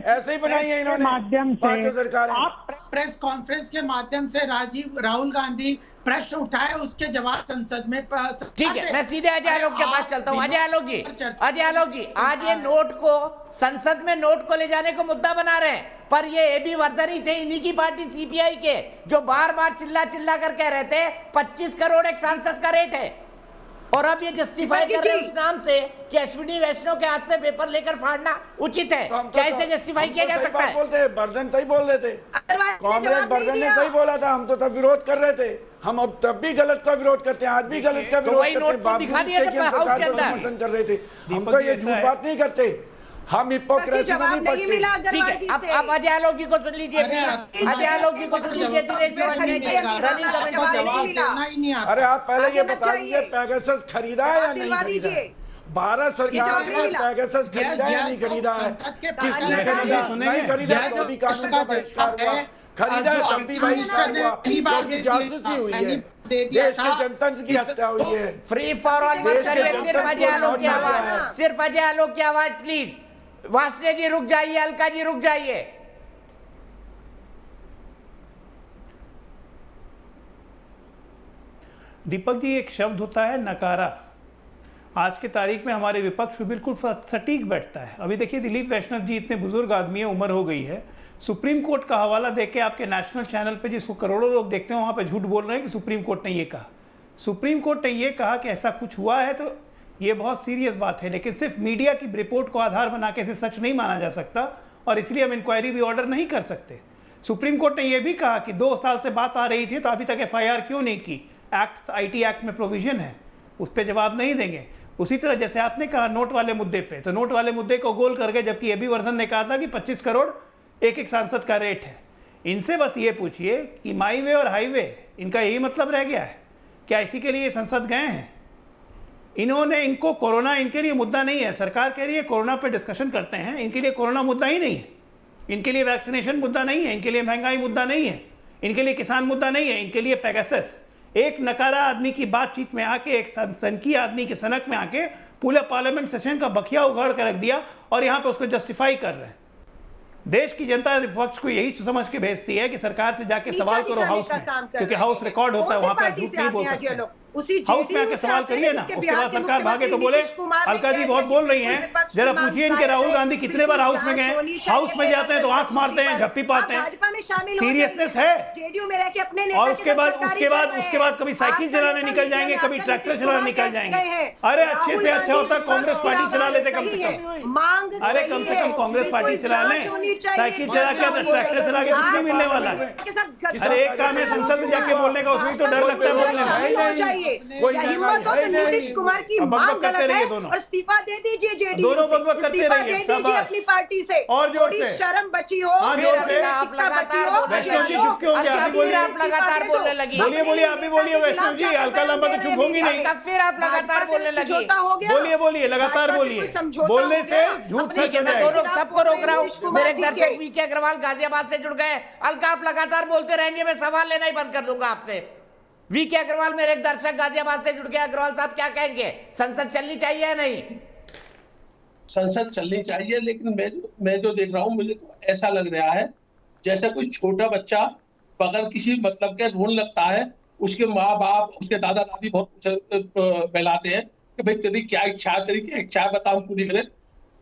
ऐसे ही बनाई है इन्होंने माध्यम से सरकारें। आप प्रेस कॉन्फ्रेंस के माध्यम से राहुल गांधी प्रश्न उठाए, उसके जवाब संसद में। ठीक है, मैं सीधे अजय आलोक के पास चलता हूँ। अजय आलोक जी, आज ये नोट को संसद में नोट को ले जाने को मुद्दा बना रहे हैं, पर ये एबी वर्धन ही थे, इन्हीं की पार्टी सीपीआई के, जो बार बार चिल्ला चिल्ला कर कह रहे थे 25 करोड़ एक सांसद का रेट है। और अब ये जस्टिफाई कर रहे हैं उस नाम से कि अश्विनी वैष्णव के हाथ से पेपर लेकर फाड़ना उचित है। क्या इसे जस्टिफाई किया जा सकता है? बोलते बर्धन सही बोल रहे थे, कांग्रेस बर्धन ने सही बोला था, हम तो तब विरोध कर रहे थे। हम अब तब भी गलत का विरोध करते हैं, आज भी गलत का विरोध करते हैं। दिखा दिया था हाउस के अंदर, समर्थन कर रहे थे। हम तो ये झूठ बात नहीं करते, हम हिपोक्रेसी में नहीं पड़ते। ठीक है, अब अजय आलोक जी को सुन लीजिए, अजय आलोक जी को सुन लीजिए। Dinesh Vajpayee ji running comment. अरे आप पहले ये बताइए, पेगासस खरीदा है या नहीं खरीदा? भारत सरकार ने पेगासस खरीदा या नहीं खरीदा है? किसने खरीदा? नहीं खरीदा तो भी कानून का बहिष्कार हुआ, खरीदा है तब भी बहिष्कार हुआ, क्योंकि जासूसी हुई है, देश के जनतंत्र की हत्या हुई है। फ्री फॉर ऑल मत करिए, सिर्फ अजय आलोक की आवाज, सिर्फ अजय आलोक की आवाज प्लीज। वासने जी रुक जाइए, अलका जी रुक जाइए। दीपक जी, एक शब्द होता है नकारा, आज के तारीख में हमारे विपक्ष में बिल्कुल सटीक बैठता है। अभी देखिए, दिलीप वैष्णव जी इतने बुजुर्ग आदमी है, उम्र हो गई है, सुप्रीम कोर्ट का हवाला देके आपके नेशनल चैनल पे जिसको करोड़ों लोग देखते हैं वहां पे झूठ बोल रहे हैं कि सुप्रीम कोर्ट ने ये कहा। सुप्रीम कोर्ट ने ये कहा कि ऐसा कुछ हुआ है तो ये बहुत सीरियस बात है, लेकिन सिर्फ मीडिया की रिपोर्ट को आधार बना के इसे सच नहीं माना जा सकता और इसलिए हम इंक्वायरी भी ऑर्डर नहीं कर सकते। सुप्रीम कोर्ट ने यह भी कहा कि 2 साल से बात आ रही थी तो अभी तक एफआईआर क्यों नहीं की? एक्ट, आईटी एक्ट में प्रोविजन है, उस पर जवाब नहीं देंगे। उसी तरह जैसे आपने कहा नोट वाले मुद्दे पे, तो नोट वाले मुद्दे को गोल करके, जबकि एबी वर्धन ने कहा था कि 25 करोड़ एक सांसद का रेट है। इनसे बस ये पूछिए कि माई वे और हाईवे, इनका यही मतलब रह गया है क्या? इसी के लिए संसद गए हैं इन्होंने? इनको कोरोना इनके लिए मुद्दा नहीं है, सरकार कह रही है कोरोना पे डिस्कशन करते हैं, इनके लिए कोरोना मुद्दा ही नहीं है, इनके लिए वैक्सीनेशन मुद्दा नहीं है, इनके लिए महंगाई मुद्दा नहीं है, इनके लिए किसान मुद्दा नहीं है, इनके लिए पेगासस। एक नकारा आदमी की बातचीत में आके, एक सनकी आदमी के सनक में आके पूरे पार्लियामेंट सेशन का बखिया उगाड़ कर रख दिया और यहाँ पे उसको जस्टिफाई कर रहे हैं। देश की जनता विपक्ष को यही समझ के भेजती है कि सरकार से जाके सवाल करो हाउस में, क्योंकि हाउस रिकॉर्ड होता है, वहां पर झूठ नहीं बोल सकते। हाउस में आके सवाल करिए ना, उसके बाद सरकार भागे तो बोले अलका जी बहुत बोल रही हैं, जरा पूछिए इनके राहुल गांधी कितने बार हाउस में गए? हाउस में जाते हैं तो आंख मारते हैं, झप्पी पाते हैं, सीरियसनेस है। और उसके बाद कभी साइकिल चलाने निकल जाएंगे, कभी ट्रैक्टर चलाने निकल जाएंगे। अरे अच्छे से अच्छा होता कांग्रेस पार्टी चला लेते कम से कम। अरे कम से कम कांग्रेस पार्टी चला लें, साइकिल चला के ट्रैक्टर चला के कुछ नहीं मिलने वाला है। अरे एक काम है संसद में जाके बोलने का, उसमें तो डर लगता है बोलने में। हिम्मत हो तो नीतीश कुमार की मांग गलत है और इस्तीफा दे दीजिए जेडीयू से, इस्तीफा दे दीजिए अपनी पार्टी से, थोड़ी शर्म बची हो, आप लगातार बोलने लगी। बोलिए आप भी बोलिए वैष्णव जी, अलका लंबा तो चुप होंगी नहीं, फिर आप लगातार बोलने लगी। बोलिए लगातार बोलिए, बोलने से झूठ सच है। मैं दोनों सबको रोक रहा हूँ। मेरे दर्शक वीके अग्रवाल गाजियाबाद से जुड़ गए। अलका आप लगातार बोलते रहेंगे, मैं सवाल लेना ही बंद कर दूंगा आपसे। वीके अग्रवाल मेरे एक दर्शक गाजियाबाद से जुड़ गए। अग्रवाल साहब क्या कहेंगे, संसद चलनी चाहिए या नहीं? संसद चलनी चाहिए, लेकिन मैं जो देख रहा हूँ, मुझे तो ऐसा लग रहा है जैसे कोई छोटा बच्चा अगर किसी मतलब के रोने लगता है, उसके माँ बाप, उसके दादा दादी बहुत बहलाते हैं कि भाई तेरी क्या इच्छा बता, हम पूरी करें।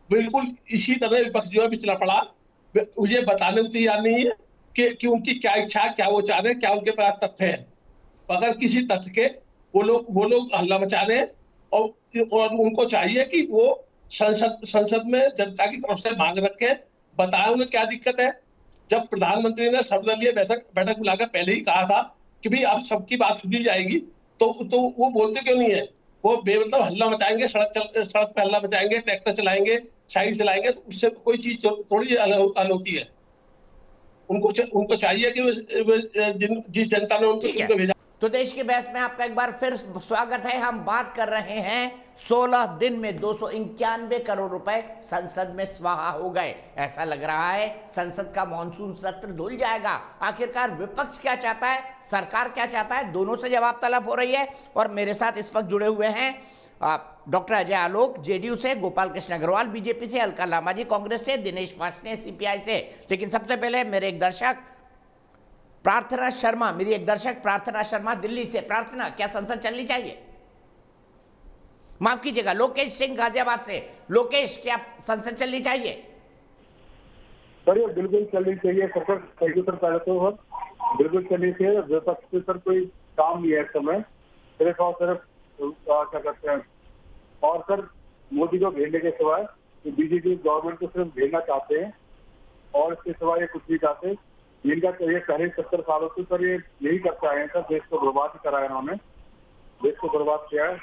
बिल्कुल इसी तरह विपक्ष जो है पिछला पड़ा, मुझे बताने को तैयार नहीं है कि उनकी क्या इच्छा, क्या वो चाह रहे हैं, क्या उनके पास तथ्य है। अगर किसी तथ्य के वो लोग हल्ला मचा रहे हैं, और उनको चाहिए कि वो संसद में जनता की तरफ से मांग रखें, बताएं उन्हें क्या दिक्कत है। जब प्रधानमंत्री ने सर्वदलीय बैठक बुलाकर पहले ही कहा था कि भाई अब सबकी बात सुनी जाएगी, तो वो बोलते क्यों नहीं है? वो बेमतलब हल्ला मचाएंगे, सड़क पे हल्ला मचाएंगे, ट्रैक्टर चलाएंगे, साइकिल चलाएंगे, तो उससे कोई चीज थोड़ी हल होती है। उनको चाहिए कि जिस जनता ने उनको भेजा। तो देश की बहस में आपका एक बार फिर स्वागत है। हम बात कर रहे हैं 16 दिन में 291 करोड़ रुपए संसद में स्वाहा हो गए। ऐसा लग रहा है संसद का मॉनसून सत्र धुल जाएगा। आखिरकार विपक्ष क्या चाहता है, सरकार क्या चाहता है, दोनों से जवाब तलब हो रही है। और मेरे साथ इस वक्त जुड़े हुए हैं डॉक्टर अजय आलोक जेडीयू से, गोपाल कृष्ण अग्रवाल बीजेपी से, अलका लांबा जी कांग्रेस से, दिनेश वार्ष्णेय सीपीआई से। लेकिन सबसे पहले मेरे एक दर्शक प्रार्थना शर्मा दिल्ली से। प्रार्थना, क्या संसद चलनी चाहिए? माफ कीजिएगा, लोकेश सिंह गाजियाबाद से। लोकेश, क्या संसद चलनी चाहिए? सर ये बिल्कुल चलनी चाहिए। सर पहले तो बिल्कुल चलनी चाहिए। विपक्ष से सर कोई काम नहीं है इस समय, सिर्फ और सिर्फ क्या कहते हैं, और सर मोदी को भेजने के सिवाय बीजेपी गवर्नमेंट को सिर्फ भेजना चाहते हैं, और इसके सिवाय ये कुछ नहीं चाहते। इनका ये पहले 70 सालों से सर ये यही करते आए हैं सर, देश को बर्बाद करा है इन्होंने, देश को बर्बाद किया है,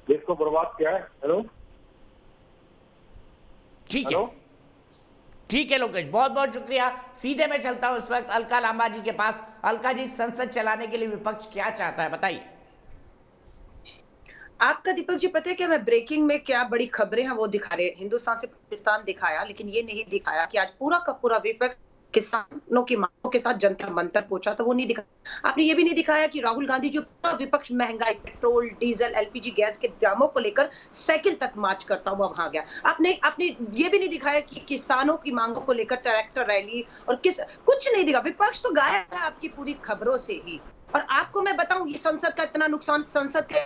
देश को बर्बाद किया है। हेलो, ठीक है, ठीक है लोकेश, बहुत बहुत शुक्रिया। सीधे मैं चलता हूं इस वक्त अलका लांबा जी के पास। अलका जी, संसद चलाने के लिए विपक्ष क्या चाहता है, बताइए। आपका दीपक जी पता है क्या, मैं ब्रेकिंग में क्या बड़ी खबरें हैं वो दिखा रहे हैं। हिंदुस्तान से पाकिस्तान दिखाया, लेकिन ये नहीं दिखाया कि आज पूरा का पूरा विपक्ष किसानों की मांगों के साथ जंतर मंतर पहुंचा, तो वो नहीं दिखाया। आपने ये भी नहीं दिखाया कि राहुल गांधी जो पूरा विपक्ष महंगाई, पेट्रोल, डीजल, एलपीजी गैस के दामों को लेकर साइकिल तक मार्च करता हुआ वहां गया। आपने ये भी नहीं दिखाया कि किसानों की मांगों को लेकर ट्रैक्टर रैली और कुछ नहीं दिखा। विपक्ष तो गायब है आपकी पूरी खबरों से ही। और आपको मैं बताऊं, ये संसद का इतना नुकसान, संसद का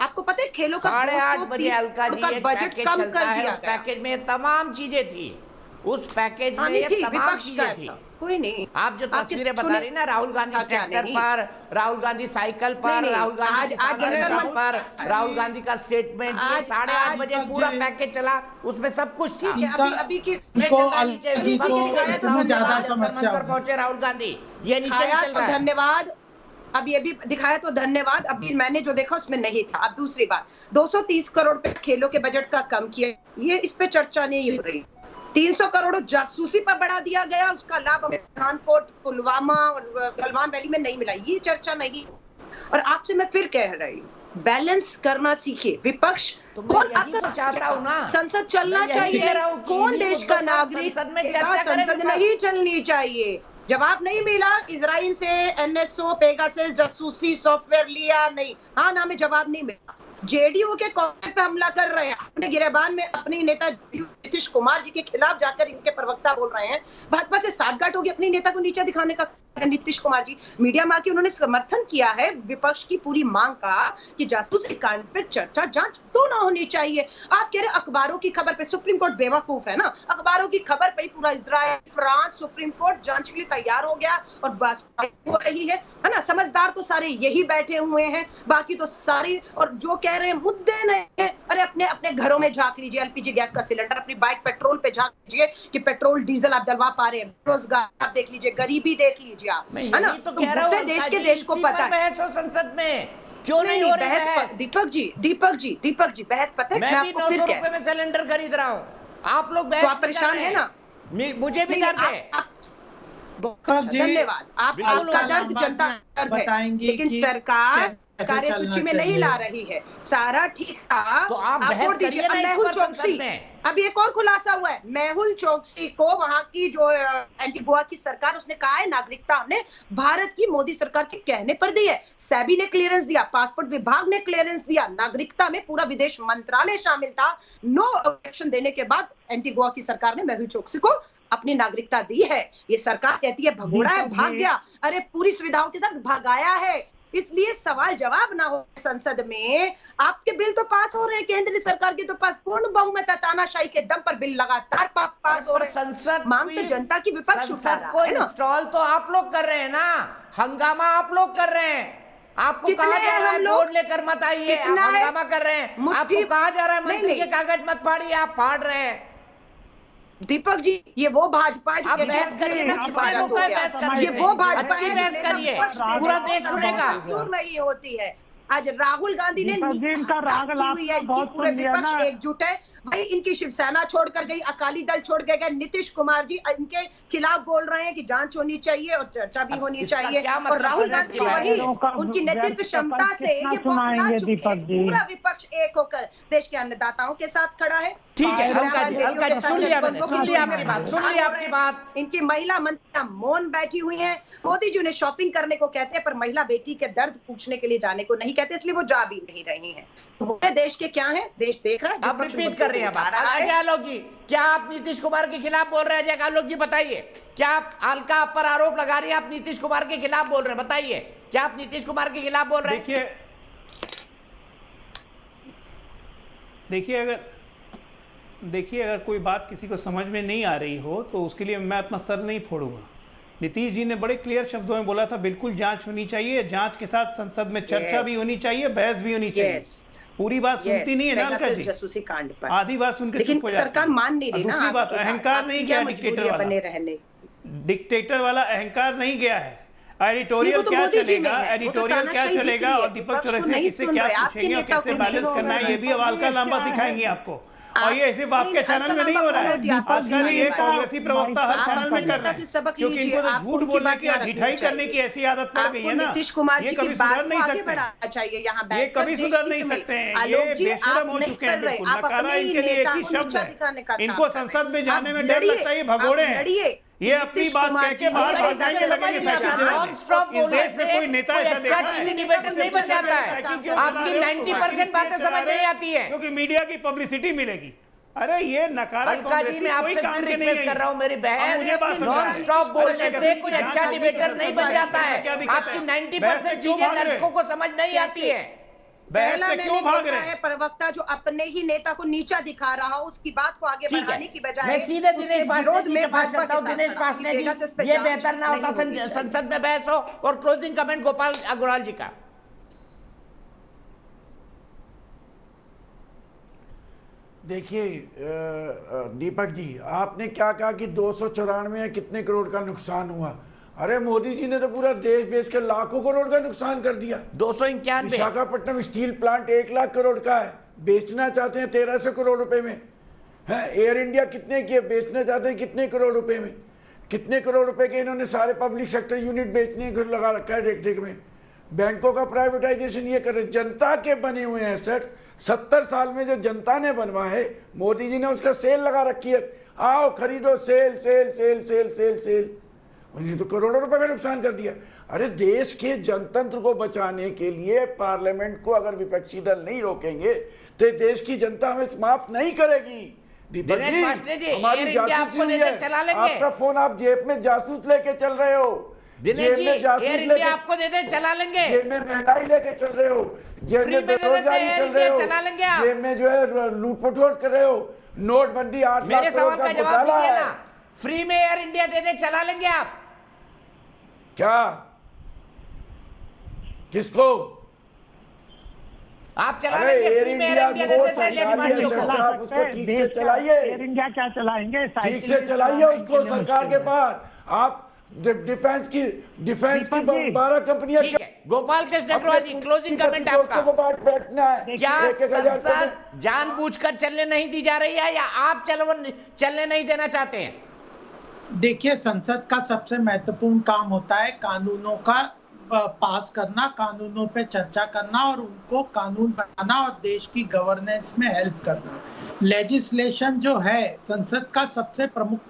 आपको पता है खेलों का 8:30 बजे अलका जी एक बजट कम कर दिया गया। पैकेज में तमाम चीजें थी, उस पैकेज में ये तमाम चीजें थी। कोई नहीं, आप जो तस्वीरें बता रही ना, राहुल गांधी ट्रैक्टर पर, राहुल गांधी साइकिल पर, राहुल गांधी पर, राहुल गांधी का स्टेटमेंट, 8:30 बजे पूरा पैकेज चला, उसमें सब कुछ था। अभी की पहुंचे राहुल गांधी, ये नीचे चल रहा है। धन्यवाद। अब ये भी दिखाया तो धन्यवाद। अभी मैंने जो देखा उसमें नहीं था। अब दूसरी बात, 230 करोड़ पे खेलों के बजट का कम किया, ये इस पे चर्चा नहीं हो रही। 300 करोड़ जासूसी पर बढ़ा दिया गया, उसका लाभ हमें पठानकोट, पुलवामा और गलवान वैली में नहीं मिला, ये चर्चा नहीं। और आपसे मैं फिर कह रही हूँ, बैलेंस करना सीखिए। विपक्ष कौन आपका चाहता हूँ ना, संसद चलना चाहिए। कौन देश का नागरिक संसद नहीं चलनी चाहिए? जवाब नहीं मिला। इजराइल से एनएसओ, पेगासस जासूसी सॉफ्टवेयर लिया नहीं, हाँ ना में जवाब नहीं मिला। जेडीयू के कांग्रेस पे हमला कर रहे हैं, अपने गिरबान में अपने नेता नीतीश कुमार जी के खिलाफ जाकर इनके प्रवक्ता बोल रहे हैं। भाजपा से साठगांठ होगी अपनी नेता को नीचे दिखाने का। नीतीश कुमार जी मीडिया में आके उन्होंने समर्थन किया है विपक्ष की पूरी मांग का कि जासूसी कांड पे चर्चा, जांच दोनों होनी चाहिए। आप कह रहे अखबारों की खबर पे, सुप्रीम कोर्ट बेवकूफ है ना, अखबारों की खबर पे पूरा इजराइल, फ्रांस, सुप्रीम कोर्ट जांच के लिए तैयार हो गया और बस हो रही है ना। समझदार तो सारे यही बैठे हुए हैं, बाकी तो सारे और जो कह रहे हैं मुद्दे नहीं है। अरे अपने अपने घरों में झांक लीजिए, एलपीजी गैस का सिलेंडर, अपनी बाइक पेट्रोल पे झांक लीजिए कि पेट्रोल डीजल आप डलवा पा रहे हैं, रोजगार आप देख लीजिए, गरीबी देख लीजिए आप, है ना। तो कह रहा हूं, देश को पता है। बहस हो संसद में क्यों नहीं हो रही बहस? दीपक जी बहस पता है। मैं भी 900 रुपए में सिलेंडर खरीद रहा हूँ, आप लोग बहस परेशान है ना, मुझे भी दर्द है। धन्यवाद, आपका दर्द जनता दर्द है, लेकिन सरकार कार्यसूची में नहीं ला रही है। सारा ठीक था तो आप बहस करिए ना मेहुल चौकसी, अब एक और खुलासा हुआ है, मेहुल चौकसी को वहां की जो एंटीगुआ की सरकार, उसने कहा है नागरिकता हमने भारत की मोदी सरकार के कहने पर दी है। सेबी ने क्लियरेंस दिया, पासपोर्ट विभाग ने क्लियरेंस दिया, नागरिकता में पूरा विदेश मंत्रालय शामिल था। नो ऑब्जेक्शन देने के बाद एंटीगुआ की सरकार ने मेहुल चौकसी को अपनी नागरिकता दी है। ये सरकार कहती है भगोड़ा है, भाग गया, अरे पूरी सुविधाओं के साथ भगाया है। इसलिए सवाल जवाब ना हो संसद में। आपके बिल तो पास हो रहे हैं, केंद्र सरकार के तो पास पूर्ण बहुमत, तानाशाही के दम पर बिल लगातार पास हो रहे हैं। संसद मांग तो जनता की विपक्ष उठा रहा है ना। इंस्टॉल तो आप लोग कर रहे हैं ना, हंगामा आप लोग कर रहे हैं। आपको कहा जा रहा है बोर्ड लेकर मत आइए, आप हंगामा कर रहे हैं। आपको कहा जा रहा है मंत्री के कागज मत फाड़िए, आप फाड़ रहे हैं। दीपक जी, ये वो भाजपा है, आप बहस करिए ना, किसने रोका है बहस करने से? ये वो भाजपा अच्छी बहस करिए, पूरा देश सुनेगा। नहीं होती है। आज राहुल गांधी ने हुई है, पूरे विपक्ष एकजुट है भाई। इनकी शिवसेना छोड़कर गई, अकाली दल छोड़ के गए, नीतीश कुमार जी इनके खिलाफ बोल रहे हैं कि जांच होनी चाहिए और चर्चा भी होनी चाहिए। और राहुल गांधी वही उनकी नेतृत्व क्षमता से ये बौखला चुके हैं। पूरा विपक्ष एक होकर देश के अन्नदाताओं के साथ खड़ा है। ठीक है, अलका जी सुन लिया मैंने, सुन लिया आपकी बात, सुन लिया आपकी बात। इनकी महिला मंत्रियां मौन बैठी हुई हैं। मोदी जी उन्हें शॉपिंग करने को कहते हैं, पर महिला बेटी के दर्द पूछने के लिए जाने को नहीं कहते, इसलिए वो जा भी नहीं रही हैं। तो देश के क्या है, देश देख रहा है। आप रिपीट कर रहे हैं अजय आलोक जी, क्या आप नीतीश कुमार के खिलाफ बोल रहे हैं? अजय आलोक जी बताइए, क्या आप अलका पर आरोप लगा रही है, आप नीतीश कुमार के खिलाफ बोल रहे हैं? बताइए, क्या आप नीतीश कुमार के खिलाफ बोल रहे हैं? देखिए अगर कोई बात किसी को समझ में नहीं आ रही हो तो उसके लिए मैं अपना सर नहीं फोड़ूंगा। नीतीश जी ने बड़े क्लियर शब्दों में बोला था, बिल्कुल जांच होनी चाहिए, जांच के साथ संसद में चर्चा भी होनी चाहिए, बहस भी होनी चाहिए। पूरी बात सुनती नहीं है ना अलका जी, जासूसी कांड पर आधी बात सुन के चुप हो जाती है। सरकार मान नहीं रही ना। दूसरी बात, अहंकार नहीं गया डिक्टेटर वाला, बने रहने डिक्टेटर वाला अहंकार नहीं गया है। एडिटोरियल क्या चलेगा, एडिटोरियल क्या चलेगा और दीपक चौरसिया किससे क्या पूछेंगे और कैसे बैलेंस करना है, ये भी अब अलका लांबा सिखाएंगे आपको। और ये सिर्फ आपके चैनल में नहीं हो रहा है, आजकल ये कांग्रेसी प्रवक्ता हर चैनल में कर रहे हैं, क्योंकि इनको तो झूठ बोलने की, ढिठाई करने की ऐसी आदत पड़ गई है ना। नीतीश कुमार ये जी कभी सुधर नहीं सकते, चाहिए यहाँ ये कभी सुधर नहीं सकते हैं, ये बेशरम हो चुके हैं बिल्कुल। नकारा इनके लिए एक ही शब्द है, इनको संसद में जाने में डर लगता है, ये भगोड़े हैं। ये अपनी बात कह के बाहर भाग जाएंगे, लगेंगे साइकिल चलाने। इस देश में कोई नेता ऐसा देखा है? डिबेटर नहीं बन जाता है, आपकी 90% बातें समझ नहीं आती है, क्योंकि मीडिया की पब्लिसिटी मिलेगी। अरे ये नकारा अलका जी, मैं आपसे फिर रिक्वेस्ट कर रहा हूं, मेरी बहन, नॉन स्टॉप बोलने से कोई अच्छा डिबेटर नहीं बन जाता है। आपकी 90% चीजें दर्शकों को समझ नहीं आती है। पहला मैंने देखा है प्रवक्ता जो अपने ही नेता को नीचा दिखा रहा हो, उसकी बात को आगे बढ़ाने की बजाय मैं सीधे दिनेश वासने जी के पास चलता हूं। दिनेश वासने जी, ये बेहतर ना होता संसद में बहस हो और क्लोजिंग कमेंट गोपाल अग्रवाल जी का। देखिए दीपक जी, आपने क्या कहा कि 294 कितने करोड़ का नुकसान हुआ? अरे मोदी जी ने तो पूरा देश बेच के लाखों करोड़ का नुकसान कर दिया। 291 विशाखापट्टनम स्टील प्लांट 1 लाख करोड़ का है, बेचना चाहते हैं 1300 करोड़ रुपए में है। एयर इंडिया कितने की बेचना चाहते हैं कितने करोड़ रुपए में? कितने करोड़ रुपए के इन्होंने सारे पब्लिक सेक्टर यूनिट बेचने को लगा रखा है देख में। बैंकों का प्राइवेटाइजेशन ये कर रहे। जनता के बने हुए एसेट 70 साल में जो जनता ने बनवाए, मोदी जी ने उसका सेल लगा रखी है, आओ खरीदो, sale sale sale sale sale sale. उन्हें तो करोड़ों रुपए का नुकसान कर दिया। अरे देश के जनतंत्र को बचाने के लिए पार्लियामेंट को अगर विपक्षी दल नहीं रोकेंगे तो देश की जनता हमें माफ नहीं करेगी। दीपक जी, हमारी जासूसी हुई है, आपका फोन आप जेब में जासूस लेके चल रहे हो, दिनेश जी, एयर इंडिया आपको दे दे, चला लेंगे। जेब में महंगाई लेके चल रहे हो, जेब में बेरोजगारी चल रहे हो, चला लेंगे आप। जेब में जो है लूट पटोट कर रहे हो, नोटबंदी 8 लाख मेरे सवाल का जवाब दीजिए ना, फ्री में एयर इंडिया दे दे, चला लेंगे आप? क्या? किसको? आप चला लेंगे? फ्री में एयर इंडिया दे देते, आप उसको ठीक से चलाइए। एयर इंडिया क्या चलाएंगे? ठीक से चलाइए उसको सरकार के पास। आप डिफेंस की 12 कंपनियां। गोपाल कृष्ण अग्रवाल जी, क्लोजिंग कमेंट आपका। बैठना है, क्या संसद जानबूझकर चलने नहीं दी जा रही है या आप चलने नहीं देना चाहते हैं? देखिए, संसद का सबसे महत्वपूर्ण काम होता है कानूनों का पास करना, कानूनों पे चर्चा करना और उनको कानून बनाना और देश की गवर्नेंस में हेल्प करना। लेजिस्लेशन जो है संसद का सबसे प्रमुख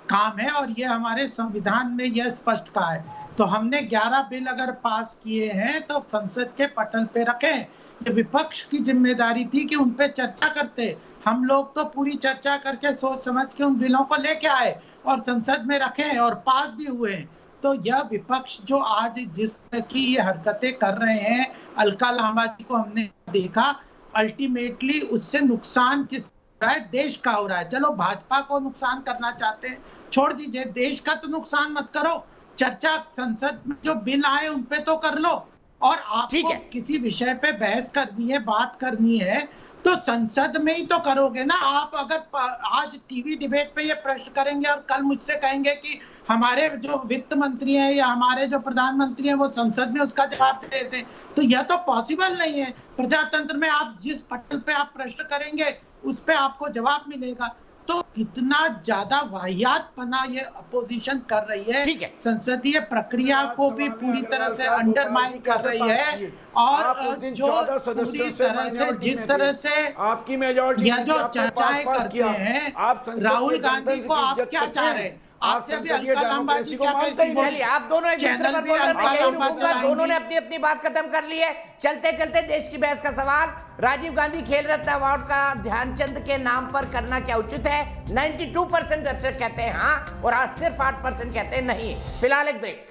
काम है और ये हमारे संविधान में यह स्पष्ट कहा है। तो हमने 11 बिल अगर पास किए हैं तो संसद के पटल पे रखें। ये विपक्ष की जिम्मेदारी थी कि उन पे चर्चा करते। हम लोग तो पूरी चर्चा करके सोच समझ के उन बिलों को लेके आए और संसद में रखे और पास भी हुए। तो यह विपक्ष जो आज जिस तरह की ये हरकतें कर रहे हैं, अलका लांबा जी को हमने देखा, अल्टीमेटली उससे नुकसान किस रहा है? देश का हो रहा है। चलो भाजपा को नुकसान करना चाहते हैं, छोड़ दीजिए, देश का तो नुकसान मत करो। चर्चा संसद में जो बिल आए उन पे तो कर लो। और आपको किसी विषय पे बहस करनी है, बात करनी है तो संसद में ही तो करोगे ना। आप अगर आज टीवी डिबेट पे ये प्रश्न करेंगे और कल मुझसे कहेंगे कि हमारे जो वित्त मंत्री हैं या हमारे जो प्रधानमंत्री हैं वो संसद में उसका जवाब देते हैं, तो यह तो पॉसिबल नहीं है। प्रजातंत्र में आप जिस पटल पे आप प्रश्न करेंगे उस पे आपको जवाब मिलेगा। तो कितना ज्यादा वाहियातपना ये अपोजिशन कर रही है, संसदीय प्रक्रिया को भी पूरी तरह से अंडरमाइन कर रही है। और जो पूरी तरह से जिस तरह से आपकी मेजॉरिटी यह जो चर्चाएं करते हैं, राहुल गांधी को आप क्या चाह रहे हैं? आपसे भी अलका लांबा जी क्या कहती चलिए, आप दोनों एक दूसरे पर बोल रहे हैं, मैं यही रुकूंगा। दोनों ने अपनी अपनी बात खत्म कर ली है। चलते चलते देश की बहस का सवाल, राजीव गांधी खेल रत्न अवार्ड का ध्यानचंद के नाम पर करना क्या उचित है? 92% दर्शक कहते हैं हाँ और आज सिर्फ 8% कहते हैं नहीं। फिलहाल एक ब्रेक।